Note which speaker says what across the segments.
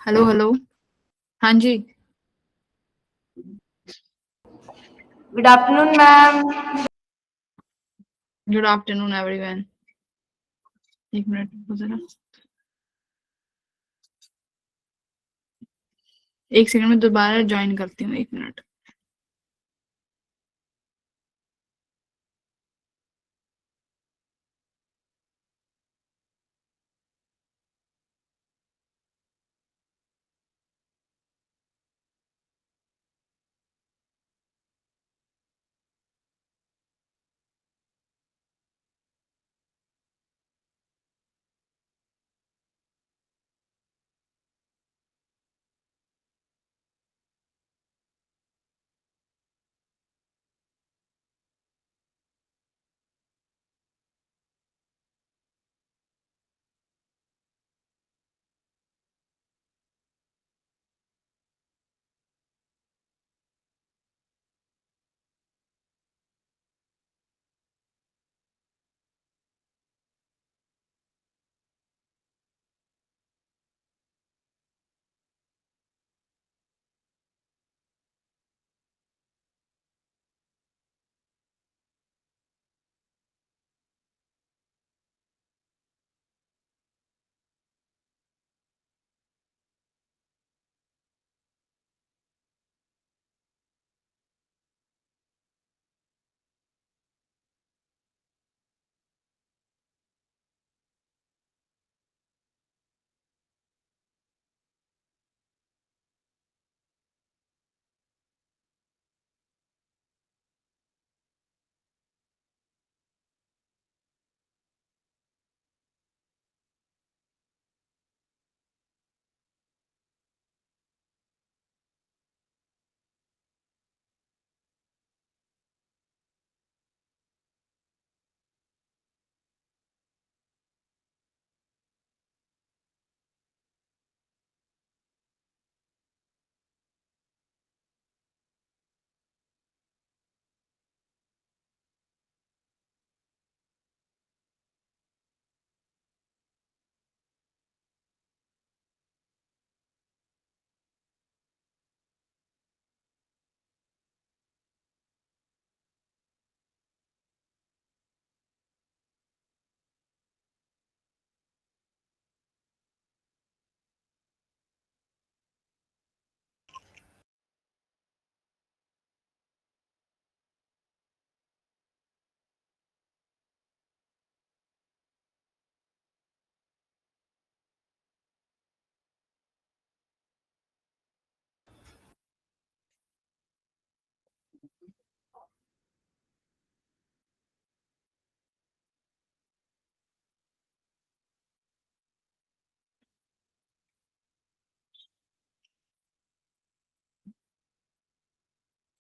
Speaker 1: Hello hello. हाँ जी।
Speaker 2: Good afternoon ma'am.
Speaker 1: Good afternoon everyone. एक मिनट रुको जरा, एक सेकंड में दोबारा ज्वाइन करती हूँ, एक मिनट।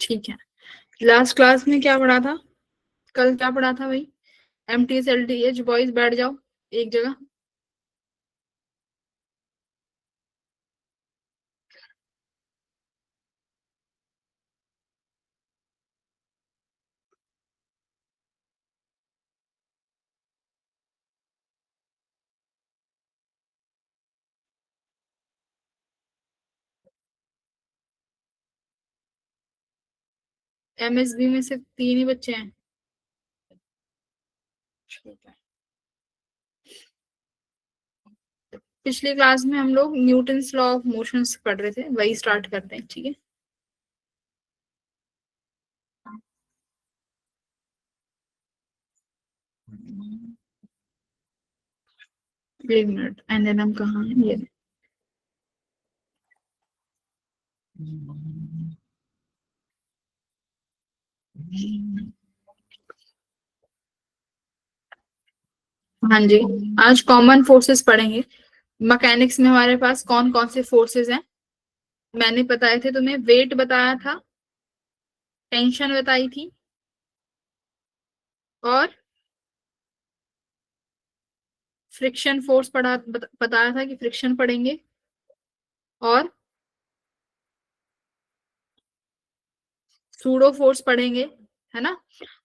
Speaker 1: ठीक है। लास्ट क्लास में क्या पढ़ा था? कल क्या पढ़ा था भाई? MTS LTH बॉयज बैठ जाओ एक जगह। MSB में सिर्फ 3 ही बच्चे हैं। ठीक है। पिछली क्लास में हम लोग न्यूटन्स लॉ ऑफ मोशंस पढ़ रहे थे, वही स्टार्ट करते हैं, ठीक है। एक मिनट, एंड देन हम कहाँ हैं ये। हाँ जी। आज कॉमन फोर्सेस पढ़ेंगे। मैकेनिक्स में हमारे पास कौन कौन से फोर्सेस हैं? मैंने बताए थे तुम्हें, वेट बताया था, टेंशन बताई थी, और फ्रिक्शन फोर्स बताया था कि फ्रिक्शन पढ़ेंगे, और सूडो फोर्स पढ़ेंगे, है ना।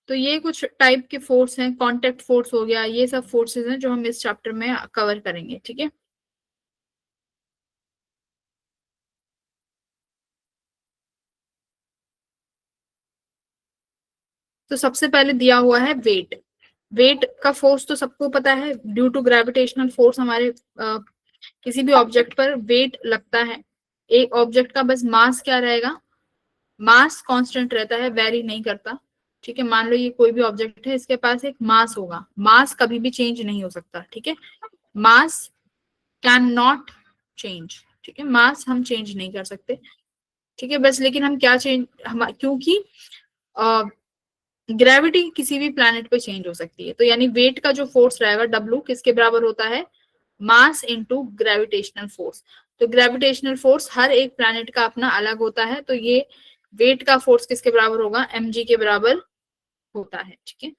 Speaker 1: तो ये कुछ टाइप के फोर्स हैं, कांटेक्ट फोर्स हो गया, ये सब फोर्सेस हैं जो हम इस चैप्टर में कवर करेंगे, ठीक है। तो सबसे पहले दिया हुआ है वेट। वेट का फोर्स तो सबको पता है, ड्यू टू ग्रेविटेशनल फोर्स हमारे किसी भी ऑब्जेक्ट पर वेट लगता है। एक ऑब्जेक्ट का बस मास क्या रहेगा, मास कांस्टेंट रहता है, वेरी नहीं करता। ठीक है, मान लो ये कोई भी ऑब्जेक्ट है, इसके पास एक मास होगा, मास कभी भी चेंज नहीं हो सकता। ठीक है, मास कैन नॉट चेंज। ठीक है, मास हम चेंज नहीं कर सकते। ठीक है, बस लेकिन हम क्या चेंज, हम क्योंकि ग्रेविटी किसी भी प्लैनेट पे चेंज हो सकती है, तो यानी वेट का जो फोर्स रहेगा डब्ल्यू किसके बराबर होता है, मास इनटू ग्रेविटेशनल फोर्स। तो ग्रेविटेशनल फोर्स हर एक प्लैनेट का अपना अलग होता है, तो ये वेट का फोर्स किसके बराबर होगा, mg के बराबर होता है। ठीक है,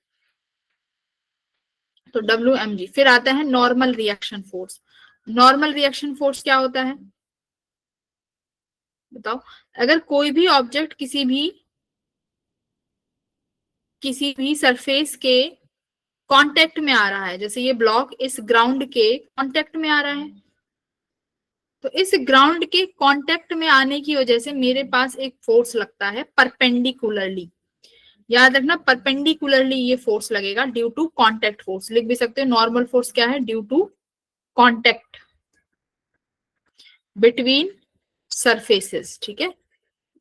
Speaker 1: तो डब्ल्यू एम जी। फिर आता है normal reaction force. Normal reaction force क्या होता है बताओ। अगर कोई भी ऑब्जेक्ट किसी भी सरफेस के कांटेक्ट में आ रहा है, जैसे ये ब्लॉक इस ग्राउंड के कांटेक्ट में आ रहा है, तो इस ग्राउंड के कांटेक्ट में आने की वजह से मेरे पास एक फोर्स लगता है परपेंडिकुलरली। याद रखना, परपेंडिकुलरली ये फोर्स लगेगा ड्यू टू कांटेक्ट फोर्स। लिख भी सकते हो नॉर्मल फोर्स क्या है, due to contact between surfaces. ठीक है,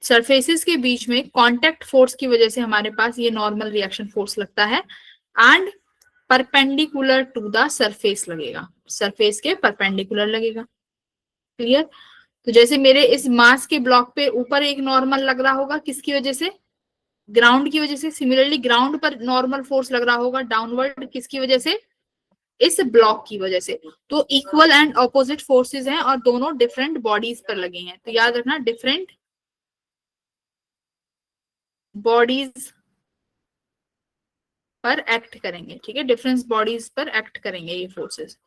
Speaker 1: सरफेसेस के बीच में कांटेक्ट फोर्स की वजह से हमारे पास ये नॉर्मल रिएक्शन फोर्स लगता है, and perpendicular to the surface लगेगा, सरफेस के परपेंडिकुलर लगेगा। क्लियर। तो जैसे मेरे इस मास के ब्लॉक पे ऊपर एक नॉर्मल लग रहा होगा, किसकी वजह से, ग्राउंड की वजह से। सिमिलरली ग्राउंड पर नॉर्मल फोर्स लग रहा होगा डाउनवर्ड, किसकी वजह से, इस ब्लॉक की वजह से। तो इक्वल एंड ऑपोजिट फोर्सेस हैं और दोनों डिफरेंट बॉडीज पर लगे हैं, तो याद रखना डिफरेंट बॉडीज पर एक्ट करेंगे। ठीक है, डिफरेंस बॉडीज पर एक्ट करेंगे ये फोर्सेस।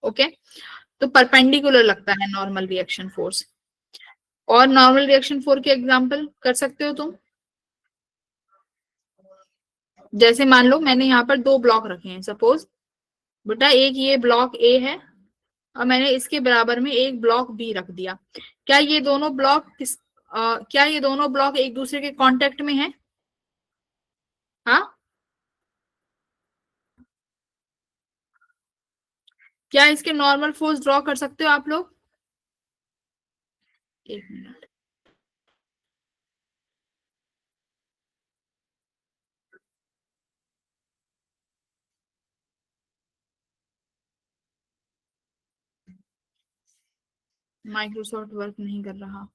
Speaker 1: ओके, तो परपेंडिकुलर लगता है नॉर्मल रिएक्शन फोर्स। और नॉर्मल रिएक्शन फोर्स के एग्जांपल कर सकते हो तुम, जैसे मान लो मैंने यहाँ पर दो ब्लॉक रखे हैं, सपोज बेटा एक ये ब्लॉक ए है और मैंने इसके बराबर में एक ब्लॉक बी रख दिया। क्या ये दोनों ब्लॉक क्या ये दोनों ब्लॉक एक दूसरे के कांटेक्ट में हैं? हाँ, क्या इसके नॉर्मल फोर्स ड्रॉ कर सकते हो आप लोग? एक मिनट, माइक्रोसॉफ्ट वर्क नहीं कर रहा।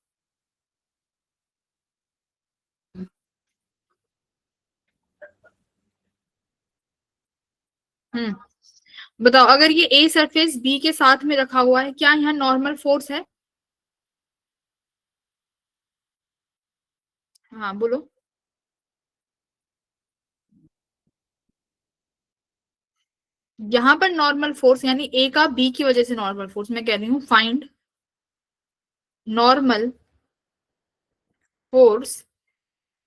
Speaker 1: बताओ, अगर ये ए सरफेस बी के साथ में रखा हुआ है, क्या यहाँ नॉर्मल फोर्स है? हाँ बोलो। यहाँ पर नॉर्मल फोर्स यानी ए का बी की वजह से नॉर्मल फोर्स, मैं कह रही हूँ find normal force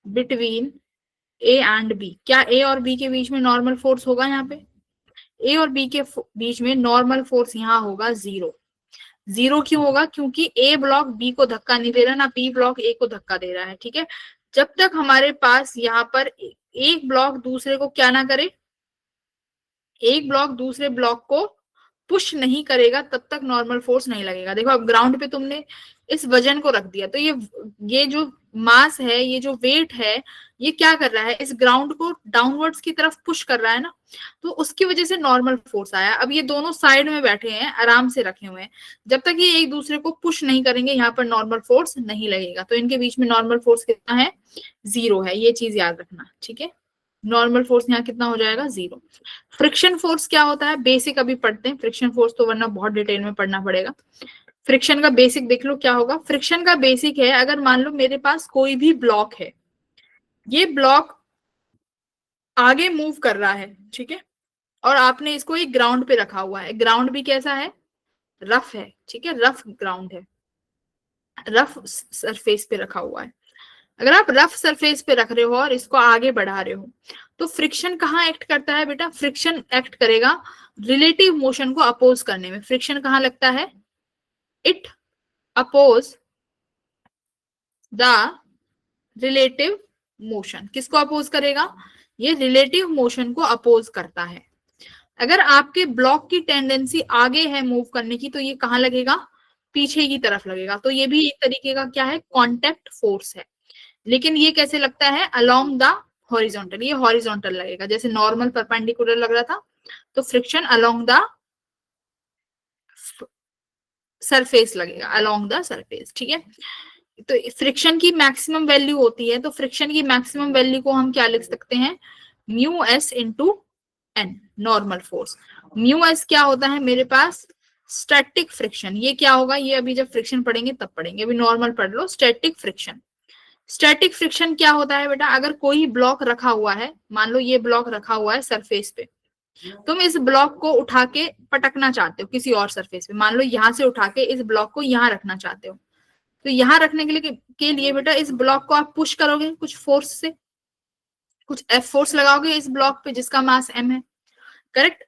Speaker 1: between A and B. क्या ए और बी के बीच में नॉर्मल फोर्स होगा? यहाँ पे ए और बी के बीच में नॉर्मल फोर्स यहाँ होगा जीरो। जीरो क्यों होगा? क्योंकि ए ब्लॉक बी को धक्का नहीं दे रहा, ना बी ब्लॉक ए को धक्का दे रहा है। ठीक है, जब तक हमारे पास यहाँ पर एक ब्लॉक दूसरे को क्या ना करे, एक ब्लॉक दूसरे ब्लॉक को पुश नहीं करेगा, तब तक नॉर्मल फोर्स नहीं लगेगा। देखो अब ग्राउंड पे तुमने इस वजन को रख दिया, तो ये जो मास है, ये जो वेट है, ये क्या कर रहा है, इस ग्राउंड को डाउनवर्ड्स की तरफ पुश कर रहा है ना, तो उसकी वजह से नॉर्मल फोर्स आया। अब ये दोनों साइड में बैठे हैं, आराम से रखे हुए हैं, जब तक ये एक दूसरे को पुश नहीं करेंगे यहाँ पर नॉर्मल फोर्स नहीं लगेगा। तो इनके बीच में नॉर्मल फोर्स कितना है? जीरो है, ये चीज याद रखना। ठीक है, नॉर्मल फोर्स यहाँ कितना हो जाएगा? जीरो। फ्रिक्शन फोर्स क्या होता है? बेसिक अभी पढ़ते हैं फ्रिक्शन फोर्स, तो वरना बहुत डिटेल में पढ़ना पड़ेगा। फ्रिक्शन का बेसिक देख लो क्या होगा। फ्रिक्शन का बेसिक है, अगर मान लो मेरे पास कोई भी ब्लॉक है, ये ब्लॉक आगे मूव कर रहा है, ठीक है, और आपने इसको एक ग्राउंड पे रखा हुआ है, ग्राउंड भी कैसा है? रफ है। ठीक है, रफ ग्राउंड है, रफ सरफेस पे रखा हुआ है। अगर आप रफ सरफेस पे रख रहे हो और इसको आगे बढ़ा रहे हो, तो फ्रिक्शन कहाँ एक्ट करता है बेटा? फ्रिक्शन एक्ट करेगा रिलेटिव मोशन को अपोज करने में। फ्रिक्शन कहाँ लगता है? It oppose the relative motion. किसको अपोज करेगा? ये रिलेटिव मोशन को अपोज करता है। अगर आपके ब्लॉक की टेंडेंसी आगे है मूव करने की, तो ये कहाँ लगेगा? पीछे की तरफ लगेगा। तो ये भी एक तरीके का क्या है? कांटेक्ट फोर्स है। लेकिन ये कैसे लगता है? Along the horizontal. ये हॉरिजॉन्टल लगेगा, जैसे नॉर्मल परपेंडिकुलर लग रहा था, तो फ्रिक्शन अलोंग द सरफेस लगेगा, अलोंग द सरफेस। ठीक है, तो फ्रिक्शन की मैक्सिमम वैल्यू होती है, तो फ्रिक्शन की मैक्सिमम वैल्यू को हम क्या लिख सकते हैं? Mu S into N, normal force. Mu S क्या होता है मेरे पास? Static friction. ये क्या होगा? ये अभी जब फ्रिक्शन पढ़ेंगे तब पढ़ेंगे, अभी नॉर्मल पढ़ लो। Static friction. स्टैटिक फ्रिक्शन क्या होता है बेटा? अगर कोई ब्लॉक रखा हुआ है, मान लो ये ब्लॉक रखा हुआ है सरफेस पे, तुम इस ब्लॉक को उठा के पटकना चाहते हो किसी और सरफेस पे, मान लो यहां से उठा के इस ब्लॉक को यहां रखना चाहते हो, तो यहां रखने के लिए बेटा इस ब्लॉक को आप पुश करोगे कुछ फोर्स से, कुछ एफ फोर्स लगाओगे इस ब्लॉक पे जिसका मास एम है, करेक्ट?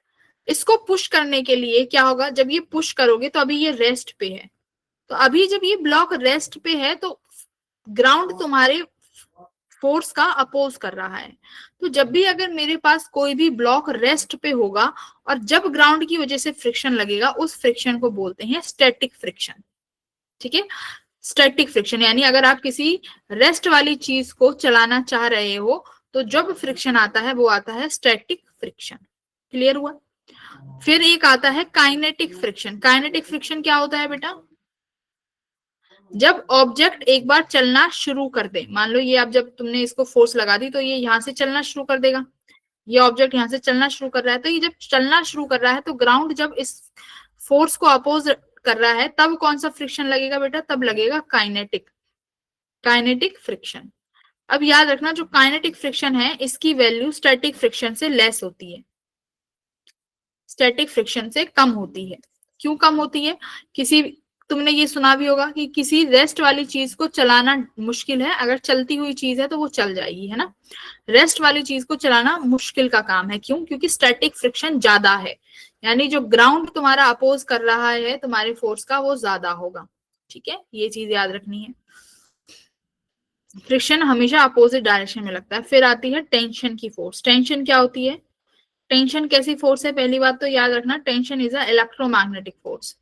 Speaker 1: इसको पुश करने के लिए क्या होगा? जब ये पुश करोगे तो अभी ये रेस्ट पे है, तो अभी जब ये ब्लॉक रेस्ट पे है तो ग्राउंड तुम्हारे फोर्स का अपोज कर रहा है। तो जब भी अगर मेरे पास कोई भी ब्लॉक रेस्ट पे होगा और जब ग्राउंड की वजह से फ्रिक्शन लगेगा, उस फ्रिक्शन को बोलते हैं स्टैटिक फ्रिक्शन। ठीक है, स्टैटिक फ्रिक्शन यानी अगर आप किसी रेस्ट वाली चीज को चलाना चाह रहे हो तो जब फ्रिक्शन आता है वो आता है स्टैटिक फ्रिक्शन। क्लियर हुआ? फिर एक आता है काइनेटिक फ्रिक्शन। काइनेटिक फ्रिक्शन क्या होता है बेटा? जब ऑब्जेक्ट एक बार चलना शुरू कर दे, मान लो ये अब जब तुमने इसको फोर्स लगा दी तो ये यहां से चलना शुरू कर देगा, ये ऑब्जेक्ट यहां से चलना शुरू कर रहा है, तो ये जब चलना शुरू कर रहा है तो ग्राउंड जब इस फोर्स को अपोज कर रहा है तब कौन सा फ्रिक्शन लगेगा बेटा? तब लगेगा काइनेटिक, काइनेटिक फ्रिक्शन। अब याद रखना जो काइनेटिक फ्रिक्शन है इसकी वैल्यू स्टैटिक फ्रिक्शन से लेस होती है, स्टैटिक फ्रिक्शन से कम होती है। क्यों कम होती है? किसी, तुमने ये सुना भी होगा कि किसी रेस्ट वाली चीज को चलाना मुश्किल है, अगर चलती हुई चीज है तो वो चल जाएगी, है ना? रेस्ट वाली चीज को चलाना मुश्किल का काम है। क्यों? क्योंकि स्टैटिक फ्रिक्शन ज्यादा है, यानी जो ग्राउंड तुम्हारा अपोज कर रहा है तुम्हारे फोर्स का वो ज्यादा होगा। ठीक है, ये चीज याद रखनी है। फ्रिक्शन हमेशा अपोजिट डायरेक्शन में लगता है। फिर आती है टेंशन की फोर्स। टेंशन क्या होती है? टेंशन कैसी फोर्स है? पहली बात तो याद रखना, tension is a electromagnetic force.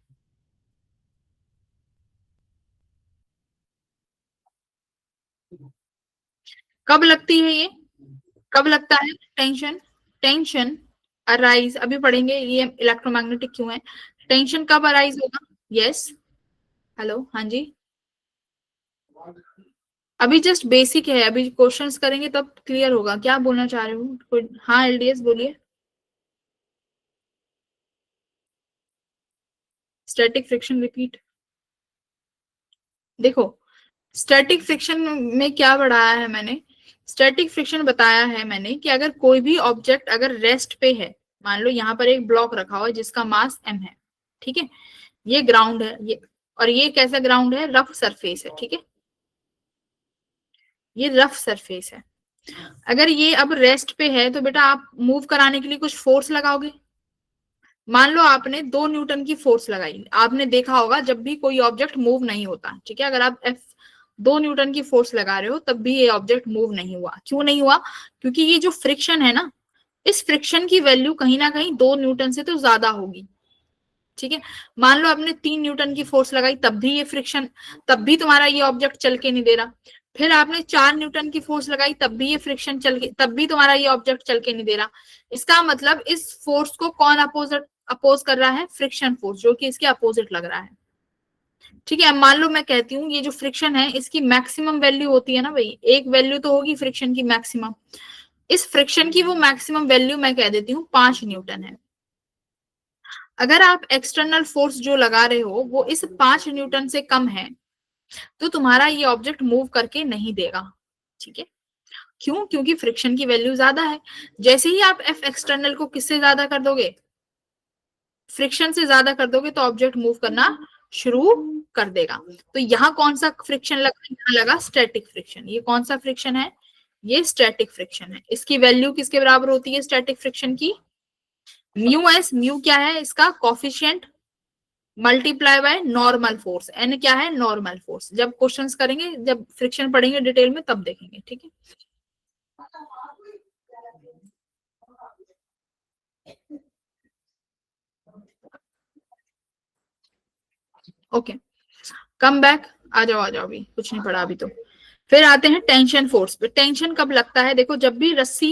Speaker 1: कब लगती है ये? कब लगता है टेंशन? टेंशन अराइज, अभी पढ़ेंगे ये इलेक्ट्रोमैग्नेटिक क्यों है। टेंशन कब अराइज होगा? यस, हेलो, हाँ जी। अभी जस्ट बेसिक है, अभी क्वेश्चंस करेंगे तब क्लियर होगा। क्या बोलना चाह रहे हो कोई? हाँ एलडीएस बोलिए। Static friction repeat. देखो, स्टैटिक फ्रिक्शन में क्या पढ़ाया है मैंने? स्टैटिक फ्रिक्शन बताया है मैंने कि अगर कोई भी ऑब्जेक्ट अगर रेस्ट पे है, मान लो यहाँ पर एक ब्लॉक रखा हुआ है जिसका मास एम है, ठीक है, ये ग्राउंड है, ये, और ये कैसा ग्राउंड है? रफ सरफेस है, ठीक है, ये रफ सरफेस है। अगर ये अब रेस्ट पे है तो बेटा आप मूव कराने के लिए कुछ फोर्स लगाओगे। मान लो आपने 2 न्यूटन की फोर्स लगाई, आपने देखा होगा जब भी कोई ऑब्जेक्ट मूव नहीं होता, ठीक है, अगर आप एफ 2 न्यूटन की फोर्स लगा रहे हो तब भी ये ऑब्जेक्ट मूव नहीं हुआ। क्यों नहीं हुआ? क्योंकि ये जो फ्रिक्शन है ना, इस फ्रिक्शन की वैल्यू कहीं ना कहीं 2 न्यूटन से तो ज्यादा होगी। ठीक है, मान लो आपने 3 न्यूटन की फोर्स लगाई तब भी ये फ्रिक्शन, तब भी तुम्हारा ये ऑब्जेक्ट चल के नहीं दे रहा। फिर आपने 4 न्यूटन की फोर्स लगाई तब भी ये फ्रिक्शन चल के, तब भी तुम्हारा ये ऑब्जेक्ट चल के नहीं दे रहा। इसका मतलब इस फोर्स को कौन अपोज कर रहा है? फ्रिक्शन फोर्स, जो कि इसके अपोजिट लग रहा है। ठीक है, अब मान लो मैं कहती हूँ ये जो फ्रिक्शन है इसकी मैक्सिमम वैल्यू होती है ना भाई, एक वैल्यू तो होगी फ्रिक्शन की मैक्सिमम। इस फ्रिक्शन की वो मैक्सिमम वैल्यू मैं कह देती हूँ 5 न्यूटन है। अगर आप एक्सटर्नल फोर्स जो लगा रहे हो वो इस 5 न्यूटन से कम है तो तुम्हारा ये ऑब्जेक्ट मूव करके नहीं देगा। ठीक है, क्यों? क्योंकि फ्रिक्शन की वैल्यू ज्यादा है। जैसे ही आप एफ एक्सटर्नल को किससे ज्यादा कर दोगे? फ्रिक्शन से ज्यादा कर दोगे तो ऑब्जेक्ट मूव करना शुरू कर देगा। तो यहाँ कौन सा फ्रिक्शन लगा? यहाँ लगा स्टैटिक फ्रिक्शन। ये कौन सा फ्रिक्शन है? ये स्टैटिक फ्रिक्शन है। इसकी वैल्यू किसके बराबर होती है स्टैटिक फ्रिक्शन की? म्यू एस, म्यू क्या है इसका? Coefficient multiply by normal force. N क्या है? Normal force. जब क्वेश्चंस करेंगे, जब फ्रिक्शन पढ़ेंगे डिटेल में तब देखेंगे। ठीक है, ओके, कम बैक। आ जाओ आ जाओ, अभी कुछ नहीं पढ़ा अभी तो। फिर आते हैं टेंशन फोर्स पे। टेंशन कब लगता है? देखो, जब भी रस्सी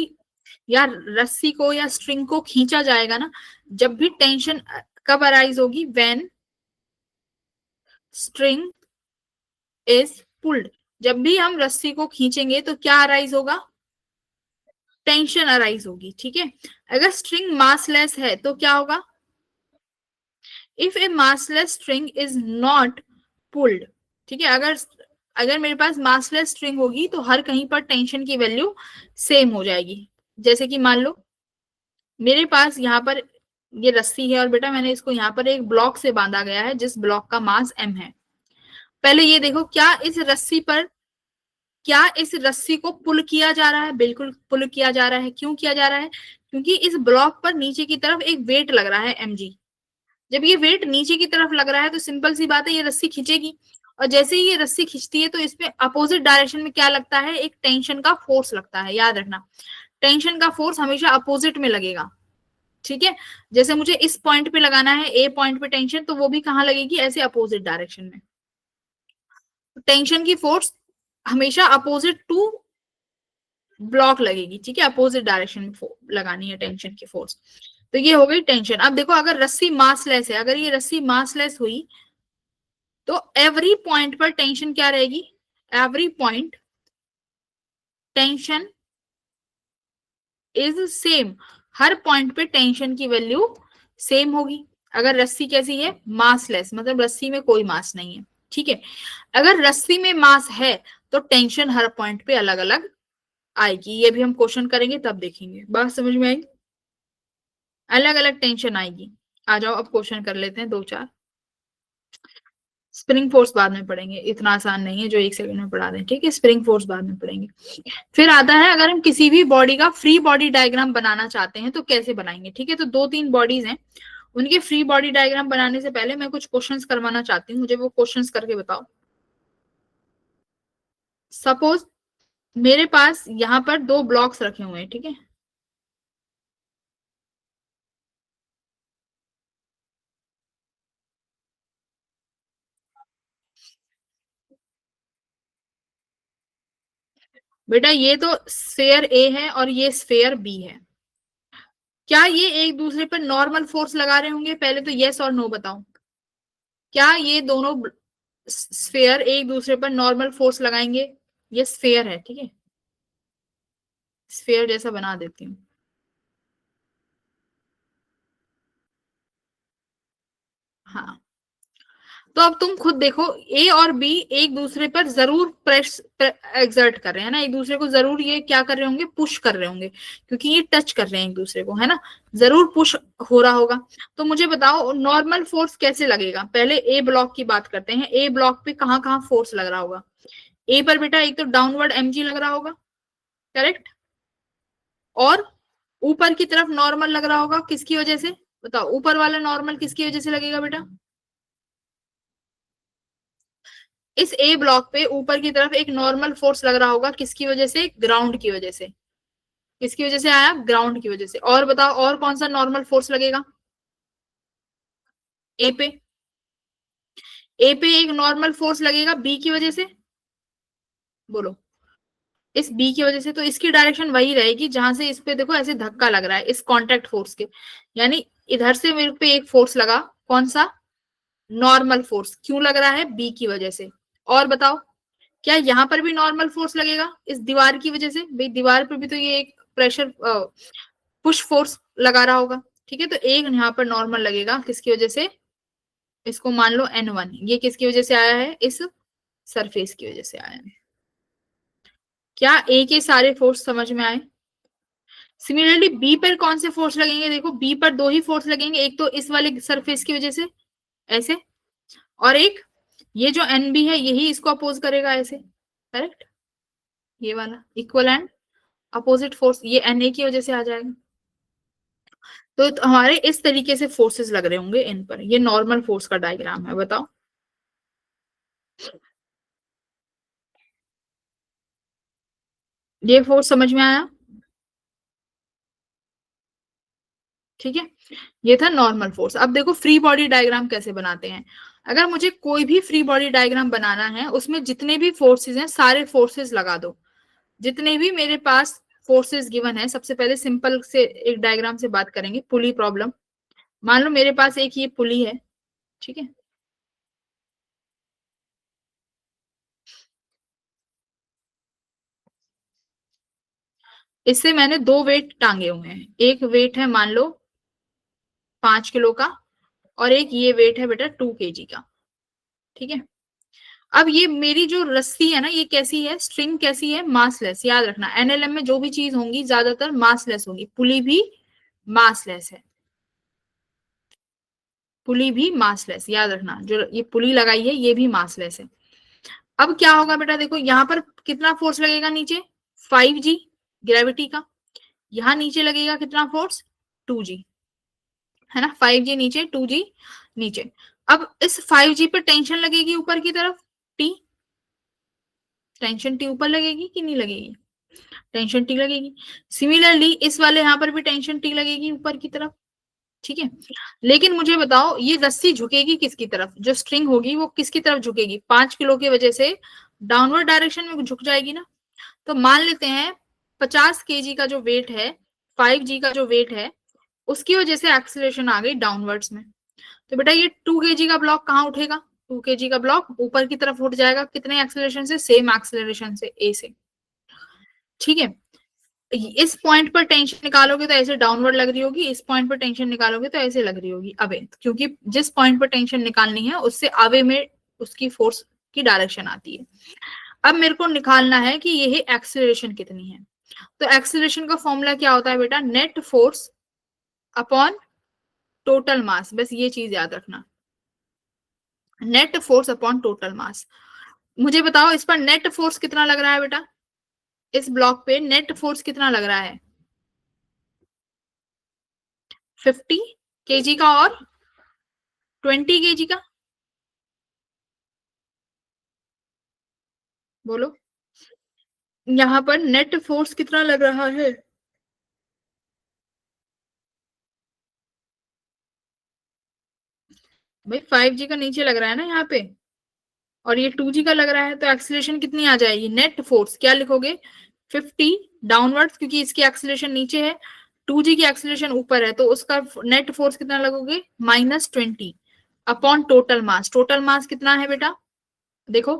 Speaker 1: या रस्सी को या स्ट्रिंग को खींचा जाएगा ना, जब भी टेंशन कब अराइज होगी? When string is pulled. जब भी हम रस्सी को खींचेंगे तो क्या अराइज होगा? टेंशन अराइज होगी, ठीक है। अगर स्ट्रिंग मासलेस है तो क्या होगा? If A massless string is not pulled, ठीक है, अगर अगर मेरे पास मासलेस स्ट्रिंग होगी तो हर कहीं पर टेंशन की वैल्यू सेम हो जाएगी। जैसे कि मान लो मेरे पास यहाँ पर ये रस्सी है और बेटा मैंने इसको यहाँ पर एक ब्लॉक से बांधा गया है जिस ब्लॉक का मास m है। पहले ये देखो, क्या इस रस्सी को पुल किया जा रहा है? बिल्कुल पुल किया जा रहा है। क्यों किया जा रहा है? क्योंकि इस ब्लॉक पर नीचे की तरफ एक वेट लग रहा है mg। जब ये वेट नीचे की तरफ लग रहा है तो सिंपल सी बात है, ये रस्सी खींचेगी। और जैसे ही ये रस्सी खींचती है तो इसमें अपोजिट डायरेक्शन में क्या लगता है? एक टेंशन का फोर्स लगता है। याद रखना, टेंशन का फोर्स हमेशा अपोजिट में लगेगा, ठीक है। जैसे मुझे इस पॉइंट पे लगाना है, ए पॉइंट पे टेंशन, तो वो भी कहाँ लगेगी? ऐसे अपोजिट डायरेक्शन में। टेंशन की फोर्स हमेशा अपोजिट टू ब्लॉक लगेगी, ठीक है, अपोजिट डायरेक्शन में लगानी है टेंशन की फोर्स। तो ये हो गई टेंशन। अब देखो, अगर रस्सी मासलेस है, अगर ये रस्सी मासलेस हुई तो एवरी पॉइंट पर टेंशन क्या रहेगी? Every point tension is same. Her point पे टेंशन की वैल्यू सेम होगी। अगर रस्सी कैसी है? मासलेस, मतलब रस्सी में कोई मास नहीं है, ठीक है। अगर रस्सी में मास है तो टेंशन हर पॉइंट पे अलग अलग आएगी। ये भी हम क्वेश्चन करेंगे तब देखेंगे। बात समझ में आई? अलग अलग टेंशन आएगी। आ जाओ अब क्वेश्चन कर लेते हैं दो चार। स्प्रिंग फोर्स बाद में पढ़ेंगे, इतना आसान नहीं है जो एक सेकंड में पढ़ा दें, ठीक है। स्प्रिंग फोर्स बाद में पढ़ेंगे। फिर आता है, अगर हम किसी भी बॉडी का फ्री बॉडी डायग्राम बनाना चाहते हैं तो कैसे बनाएंगे, ठीक है। तो दो तीन बॉडीज हैं, उनके फ्री बॉडी डायग्राम बनाने से पहले मैं कुछ क्वेश्चंस करवाना चाहती हूँ, मुझे वो क्वेश्चंस करके बताओ। सपोज मेरे पास यहाँ पर दो ब्लॉक्स रखे हुए हैं, ठीक है। बेटा ये तो स्फेयर ए है और ये स्फेयर बी है। क्या ये एक दूसरे पर नॉर्मल फोर्स लगा रहे होंगे? पहले तो यस और नो बताओ। क्या ये दोनों स्फेयर एक दूसरे पर नॉर्मल फोर्स लगाएंगे? ये स्फेयर है, ठीक है, स्फेयर जैसा बना देती हूँ। हाँ, तो अब तुम खुद देखो, ए और बी एक दूसरे पर जरूर प्रेस एक्सर्ट कर रहे हैं ना, एक दूसरे को जरूर ये क्या कर रहे होंगे? पुश कर रहे होंगे, क्योंकि ये टच कर रहे हैं एक दूसरे को, है ना, जरूर पुश हो रहा होगा। तो मुझे बताओ नॉर्मल फोर्स कैसे लगेगा? पहले ए ब्लॉक की बात करते हैं। ए ब्लॉक पे कहाँ कहाँ फोर्स लग रहा होगा? ए पर बेटा एक तो डाउनवर्ड mg लग रहा होगा, करेक्ट। और ऊपर की तरफ नॉर्मल लग रहा होगा, किसकी वजह से? बताओ, ऊपर वाला नॉर्मल किसकी वजह से लगेगा बेटा? इस ए ब्लॉक पे ऊपर की तरफ एक नॉर्मल फोर्स लग रहा होगा, किसकी वजह से? ग्राउंड की वजह से। किसकी वजह से आया? ग्राउंड की वजह से। और बताओ, और कौन सा नॉर्मल फोर्स लगेगा? ए पे। ए पे एक नॉर्मल फोर्स लगेगा बी की वजह से। बोलो। इस बी की वजह से, तो इसकी डायरेक्शन वही रहेगी जहां से इस पे देखो ऐसे धक्का लग रहा है, इस कांटेक्ट फोर्स के। यानी इधर से मेरे पे एक फोर्स लगा, कौन सा? Normal force. क्यों लग रहा है? बी की वजह से। और बताओ, क्या यहाँ पर भी नॉर्मल फोर्स लगेगा इस दीवार की वजह से? भाई दीवार पर भी तो ये एक प्रेशर पुश फोर्स लगा रहा होगा, ठीक है। तो एक यहाँ पर नॉर्मल लगेगा, किसकी वजह से? इसको मान लो n1। ये किसकी वजह से आया है? इस सरफेस की वजह से आया है। क्या ए के सारे फोर्स समझ में आए? सिमिलरली बी पर कौन से फोर्स लगेंगे? देखो बी पर दो ही फोर्स लगेंगे, एक तो इस वाले सरफेस की वजह से ऐसे, और एक ये जो एन बी है यही इसको अपोज करेगा ऐसे, करेक्ट। ये वाला इक्वल एंड अपोजिट फोर्स ये एन ए की वजह से आ जाएगा। तो हमारे इस तरीके से फोर्सेस लग रहे होंगे इन पर। ये नॉर्मल फोर्स का डायग्राम है, बताओ। ये फोर्स समझ में आया? ठीक है, ये था नॉर्मल फोर्स। अब देखो फ्री बॉडी डायग्राम कैसे बनाते हैं। अगर मुझे कोई भी फ्री बॉडी डायग्राम बनाना है, उसमें जितने भी फोर्सेस हैं सारे फोर्सेस लगा दो। जितने भी मेरे पास फोर्सेस गिवन है, सबसे पहले सिंपल से एक डायग्राम से बात करेंगे, पुली प्रॉब्लम। मान लो मेरे पास एक ये पुली है, ठीक है, इससे मैंने दो वेट टांगे हुए हैं। एक वेट है मान लो 5 किलो का, और एक ये वेट है बेटा 2 kg का। ठीक है, अब ये मेरी जो रस्सी है ना, ये कैसी है, स्ट्रिंग कैसी है, मासलेस। याद रखना एनएलएम में जो भी चीज होंगी ज्यादातर मासलेस होगी, पुली भी मासलेस है। पुली भी मासलेस, याद रखना, जो ये पुली लगाई है ये भी मासलेस है। अब क्या होगा बेटा, देखो यहाँ पर कितना फोर्स लगेगा नीचे, 5G ग्रेविटी का। यहाँ नीचे लगेगा कितना फोर्स, 2G, है ना, 5G नीचे, 2G नीचे। अब इस 5G पे टेंशन लगेगी ऊपर की तरफ, टी। टेंशन टी ऊपर लगेगी कि नहीं लगेगी, टेंशन टी लगेगी। सिमिलरली इस वाले यहाँ पर भी टेंशन टी लगेगी ऊपर की तरफ। ठीक है, लेकिन मुझे बताओ ये रस्सी झुकेगी किसकी तरफ, जो स्ट्रिंग होगी वो किसकी तरफ झुकेगी, 5 किलो की वजह से डाउनवर्ड डायरेक्शन में झुक जाएगी ना। तो मान लेते हैं 50 kg का जो वेट है, 5G का जो वेट है, उसकी वजह से एक्सेलरेशन आ गई डाउनवर्ड्स में। तो बेटा ये 2 kg का ब्लॉक कहाँ उठेगा, 2 kg का ब्लॉक ऊपर की तरफ उठ जाएगा, कितने एक्सेलरेशन से, सेम एक्सेलरेशन से, ए से। ठीक है, इस पॉइंट पर टेंशन निकालोगे तो ऐसे डाउनवर्ड लग रही होगी, इस पॉइंट पर टेंशन निकालोगे तो ऐसे लग रही होगी अवे, क्योंकि जिस पॉइंट पर टेंशन निकालनी है उससे अवे में उसकी फोर्स की डायरेक्शन आती है। अब मेरे को निकालना है कि ये एक्सेलरेशन कितनी है। तो एक्सेलरेशन का फॉर्मूला क्या होता है बेटा, नेट फोर्स अपॉन टोटल मास। बस ये चीज याद रखना, नेट फोर्स अपॉन टोटल मास। मुझे बताओ इस पर नेट फोर्स कितना लग रहा है बेटा, इस ब्लॉक पे नेट फोर्स कितना लग रहा है, 50 kg का और 20 kg का, बोलो। यहाँ पर नेट फोर्स कितना लग रहा है, भाई 5G का नीचे लग रहा है ना यहाँ पे, और ये 2G का लग रहा है, तो एक्सीलरेशन कितनी आ जाएगी, नेट फोर्स क्या लिखोगे, 50 डाउनवर्ड्स, क्योंकि इसकी एक्सीलरेशन नीचे है, 2G की एक्सीलरेशन ऊपर है, तो उसका नेट फोर्स कितना लगोगे, -20 अपॉन टोटल मास। टोटल मास कितना है बेटा, देखो,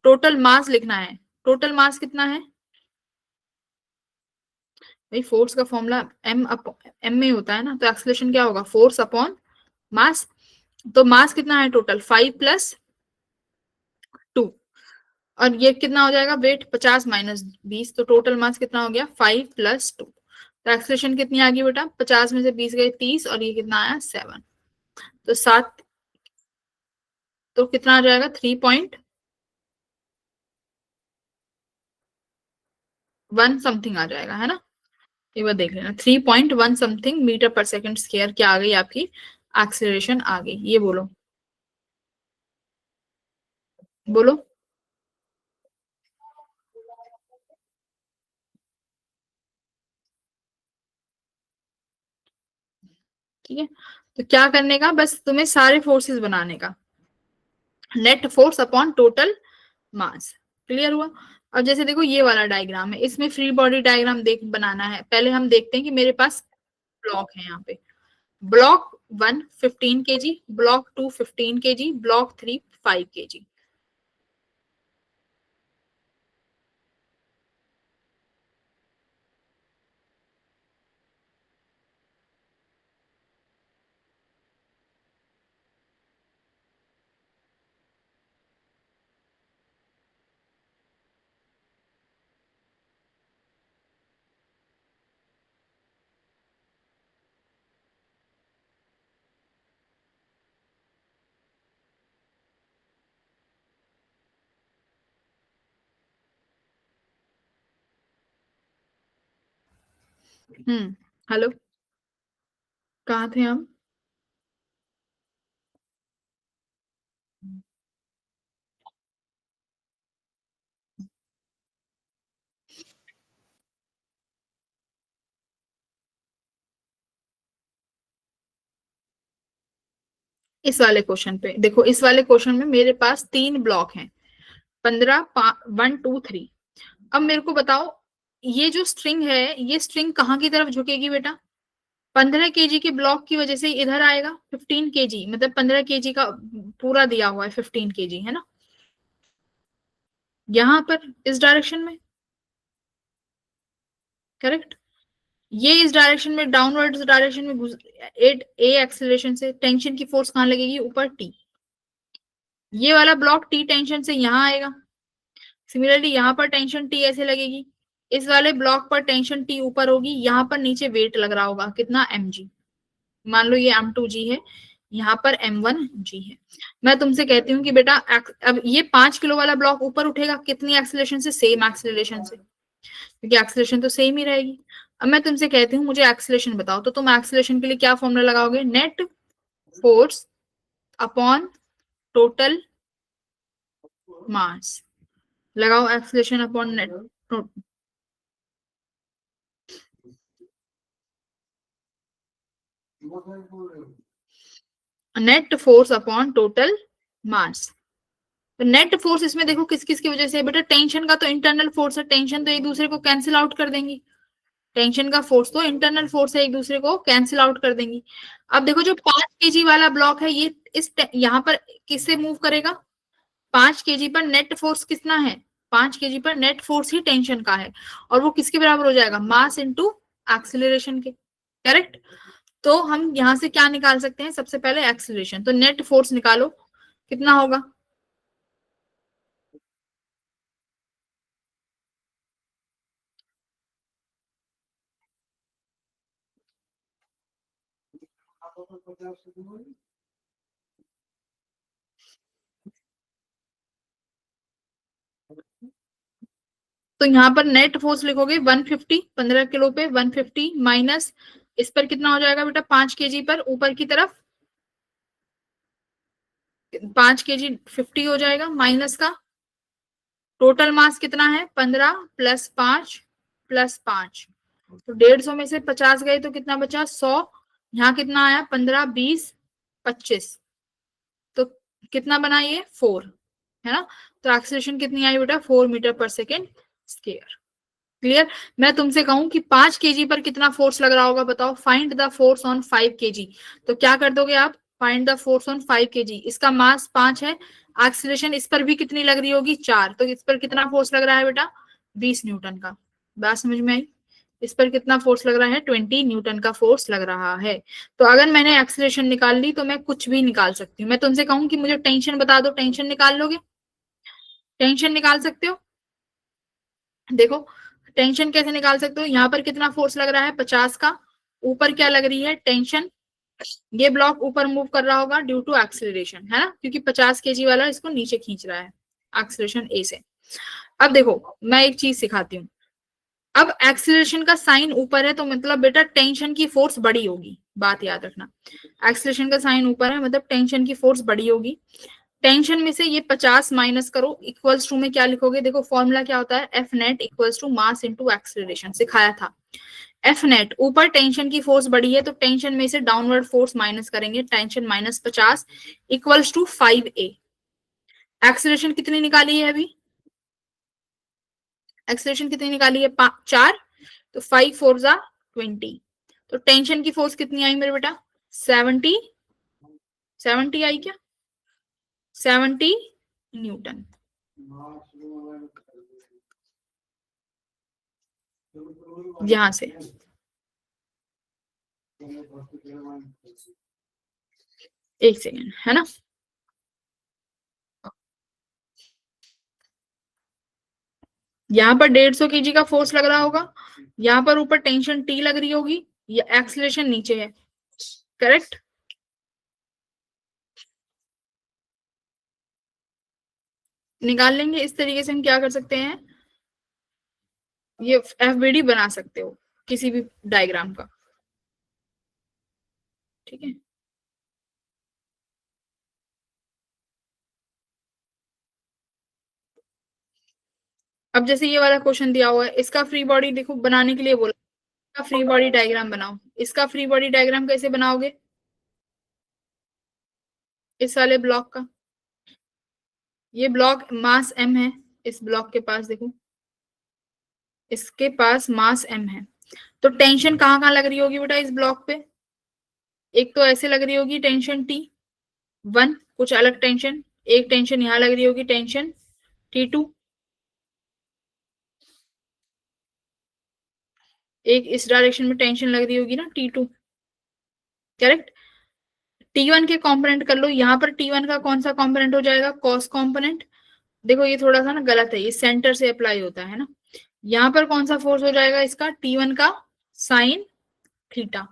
Speaker 1: टोटल मास लिखना है, टोटल मास कितना है, भाई फोर्स का फॉर्मूला एम में होता है ना, तो एक्सीलरेशन क्या होगा, फोर्स अपॉन मास। तो मास कितना है टोटल, 5 + 2, और ये कितना हो जाएगा वेट, 50 - 20, तो टोटल मास कितना हो गया, 5 + 2। तो एक्सेलरेशन कितनी आ गई बेटा, 50 में से 20 गए 30, और ये कितना आया 7। तो 7, तो कितना आ जाएगा, 3.1 समथिंग आ जाएगा, है ना। एक बार देख लेना, 3.1 समथिंग मीटर पर सेकंड स्क्वायर क्या आ गई आपकी, एक्सेलरेशन आ गई, ये बोलो, बोलो। ठीक है, तो क्या करने का, बस तुम्हें सारे फोर्सेस बनाने का, नेट फोर्स अपॉन टोटल मास। क्लियर हुआ। अब जैसे देखो ये वाला डायग्राम है, इसमें फ्री बॉडी डायग्राम देख बनाना है। पहले हम देखते हैं कि मेरे पास ब्लॉक है यहाँ पे, block 1 15 kg, block 2 15 kg, block 3 5 kg। Hello, कहाँ थे हम। इस वाले क्वेश्चन पे देखो, इस वाले क्वेश्चन में मेरे पास 3 ब्लॉक हैं, 15, 1 2 3। अब मेरे को बताओ, ये जो स्ट्रिंग है, ये स्ट्रिंग कहाँ की तरफ झुकेगी बेटा? 15 kg के ब्लॉक की वजह से इधर आएगा 15 kg, मतलब 15 kg का पूरा दिया हुआ है 15 kg, है ना, यहां पर इस डायरेक्शन में। करेक्ट। ये इस डायरेक्शन में, डाउनवर्ड डायरेक्शन में घुस, एट ए एक्सेलरेशन से टेंशन की फोर्स कहाँ लगेगी? ऊपर टी। ये वाला ब्लॉक टी टेंशन से यहाँ आएगा, सिमिलरली यहाँ पर टेंशन टी ऐसे लगेगी। इस वाले ब्लॉक पर टेंशन टी ऊपर होगी, यहाँ पर नीचे वेट लग रहा होगा कितना? mg। मान लो ये m2g है, यहाँ पर m1g है। मैं तुमसे कहती हूँ कि बेटा अब ये 5 किलो वाला ब्लॉक ऊपर उठेगा कितनी एक्सेलरेशन से? सेम एक्सेलरेशन से, क्योंकि एक्सेलरेशन तो सेम ही रहेगी। अब मैं तुमसे कहती हूँ मुझे एक्सेलरेशन बताओ, तो तुम एक्सेलरेशन के लिए क्या फॉर्मूला लगाओगे? Net force upon total mass. लगाओ acceleration upon net, net force upon total mass. तो नेट फोर्स इसमें देखो किस किस की वजह से है बेटा? टेंशन का तो इंटरनल फोर्स है, टेंशन तो एक दूसरे को कैंसिल आउट कर देंगी। टेंशन का फोर्स तो इंटरनल फोर्स है, एक दूसरे को कैंसिल आउट कर देंगी। अब देखो जो 5 kg वाला ब्लॉक है, ये यहाँ पर किससे मूव करेगा? 5 kg पर नेट फोर्स कितना है? 5 kg पर नेट फोर्स ही टेंशन का है, और वो किसके बराबर हो जाएगा? मास इंटू एक्सिलरेशन के। करेक्ट। तो हम यहां से क्या निकाल सकते हैं? सबसे पहले एक्सिलरेशन, तो नेट फोर्स निकालो कितना होगा? तो यहाँ पर नेट फोर्स लिखोगे 150, 15 किलो पे 150 माइनस, इस पर कितना हो जाएगा बेटा? 5 kg पर ऊपर की तरफ, 5 kg 50 हो जाएगा, माइनस का टोटल मास कितना है? 15 प्लस 5 प्लस 5, तो 150 में से 50 गए तो कितना बचा? 100। यहाँ कितना आया? 15 20 25, तो कितना बना ये? 4, है ना। तो एक्सेलरेशन कितनी आई बेटा? 4 मीटर पर सेकेंड क्लियर। मैं तुमसे कहूं कि 5 kg पर कितना फोर्स लग रहा होगा, बताओ? Find the force on 5 kg। तो क्या कर दोगे आप? Find the force on 5 kg, इसका मास 5 है, एक्सीलरेशन इस पर भी कितनी लग रही होगी? 4, तो इस पर कितना फोर्स लग रहा है बेटा? 20 न्यूटन का। बात समझ में आई? इस पर कितना फोर्स लग रहा है? 20 न्यूटन का फोर्स लग रहा है। तो अगर मैंने एक्सीलरेशन निकाल ली तो मैं कुछ भी निकाल सकती हूँ। मैं तुमसे कहूँ कि मुझे टेंशन बता दो, टेंशन निकाल लोगे? टेंशन निकाल सकते हो? देखो टेंशन कैसे निकाल सकते हो? यहाँ पर कितना फोर्स लग रहा है? 50 का। ऊपर क्या लग रही है? टेंशन। ये ब्लॉक ऊपर मूव कर रहा होगा ड्यू टू एक्सिलरेशन, है ना, क्योंकि 50 kg वाला इसको नीचे खींच रहा है एक्सिलरेशन ए से। अब देखो मैं एक चीज सिखाती हूँ। अब एक्सिलरेशन का साइन ऊपर है तो मतलब बेटा टेंशन की फोर्स बड़ी होगी, बात याद रखना। एक्सिलरेशन का साइन ऊपर है मतलब टेंशन की फोर्स बड़ी होगी। टेंशन में से ये 50 माइनस करो, इक्वल्स टू में क्या लिखोगे? देखो फॉर्मूला क्या होता है? F net equals to mass into acceleration, सिखाया था। एफ नेट, ऊपर टेंशन की फोर्स बढ़ी है तो टेंशन में से डाउनवर्ड फोर्स माइनस करेंगे, tension minus 50 equals to 5a। Acceleration कितनी निकाली है अभी? एक्सिलरेशन कितनी निकाली है? 4, तो 5 4 जा 20, तो टेंशन की फोर्स कितनी आई मेरे बेटा? 70, 70 आई क्या? 70 न्यूटन। यहां से एक सेकेंड, है ना। यहाँ पर 150 kg का फोर्स लग रहा होगा, यहाँ पर ऊपर टेंशन टी लग रही होगी, ये एक्सीलरेशन नीचे है। करेक्ट। निकाल लेंगे। इस तरीके से हम क्या कर सकते हैं, ये एफबीडी बना सकते हो किसी भी डायग्राम का। ठीक है। अब जैसे ये वाला क्वेश्चन दिया हुआ है, इसका फ्री बॉडी देखो बनाने के लिए बोला, इसका फ्री बॉडी डायग्राम बनाओ। इसका फ्री बॉडी डायग्राम कैसे बनाओगे? इस वाले ब्लॉक का, ये ब्लॉक मास m है, इस ब्लॉक के पास देखो, इसके पास मास m है, तो टेंशन कहाँ कहाँ लग रही होगी बेटा इस ब्लॉक पे? एक तो ऐसे लग रही होगी टेंशन T1, कुछ अलग टेंशन, एक टेंशन यहाँ लग रही होगी टेंशन T2, एक इस डायरेक्शन में टेंशन लग रही होगी ना T2, करेक्ट। T1 के कंपोनेंट कर लो, यहाँ पर T1 का कौन सा कंपोनेंट हो जाएगा? Cos component. देखो ये थोड़ा सा ना गलत है, ये सेंटर से अप्लाई होता है ना, यहाँ पर कौन सा फोर्स हो जाएगा इसका? T1 का साइन थीटा।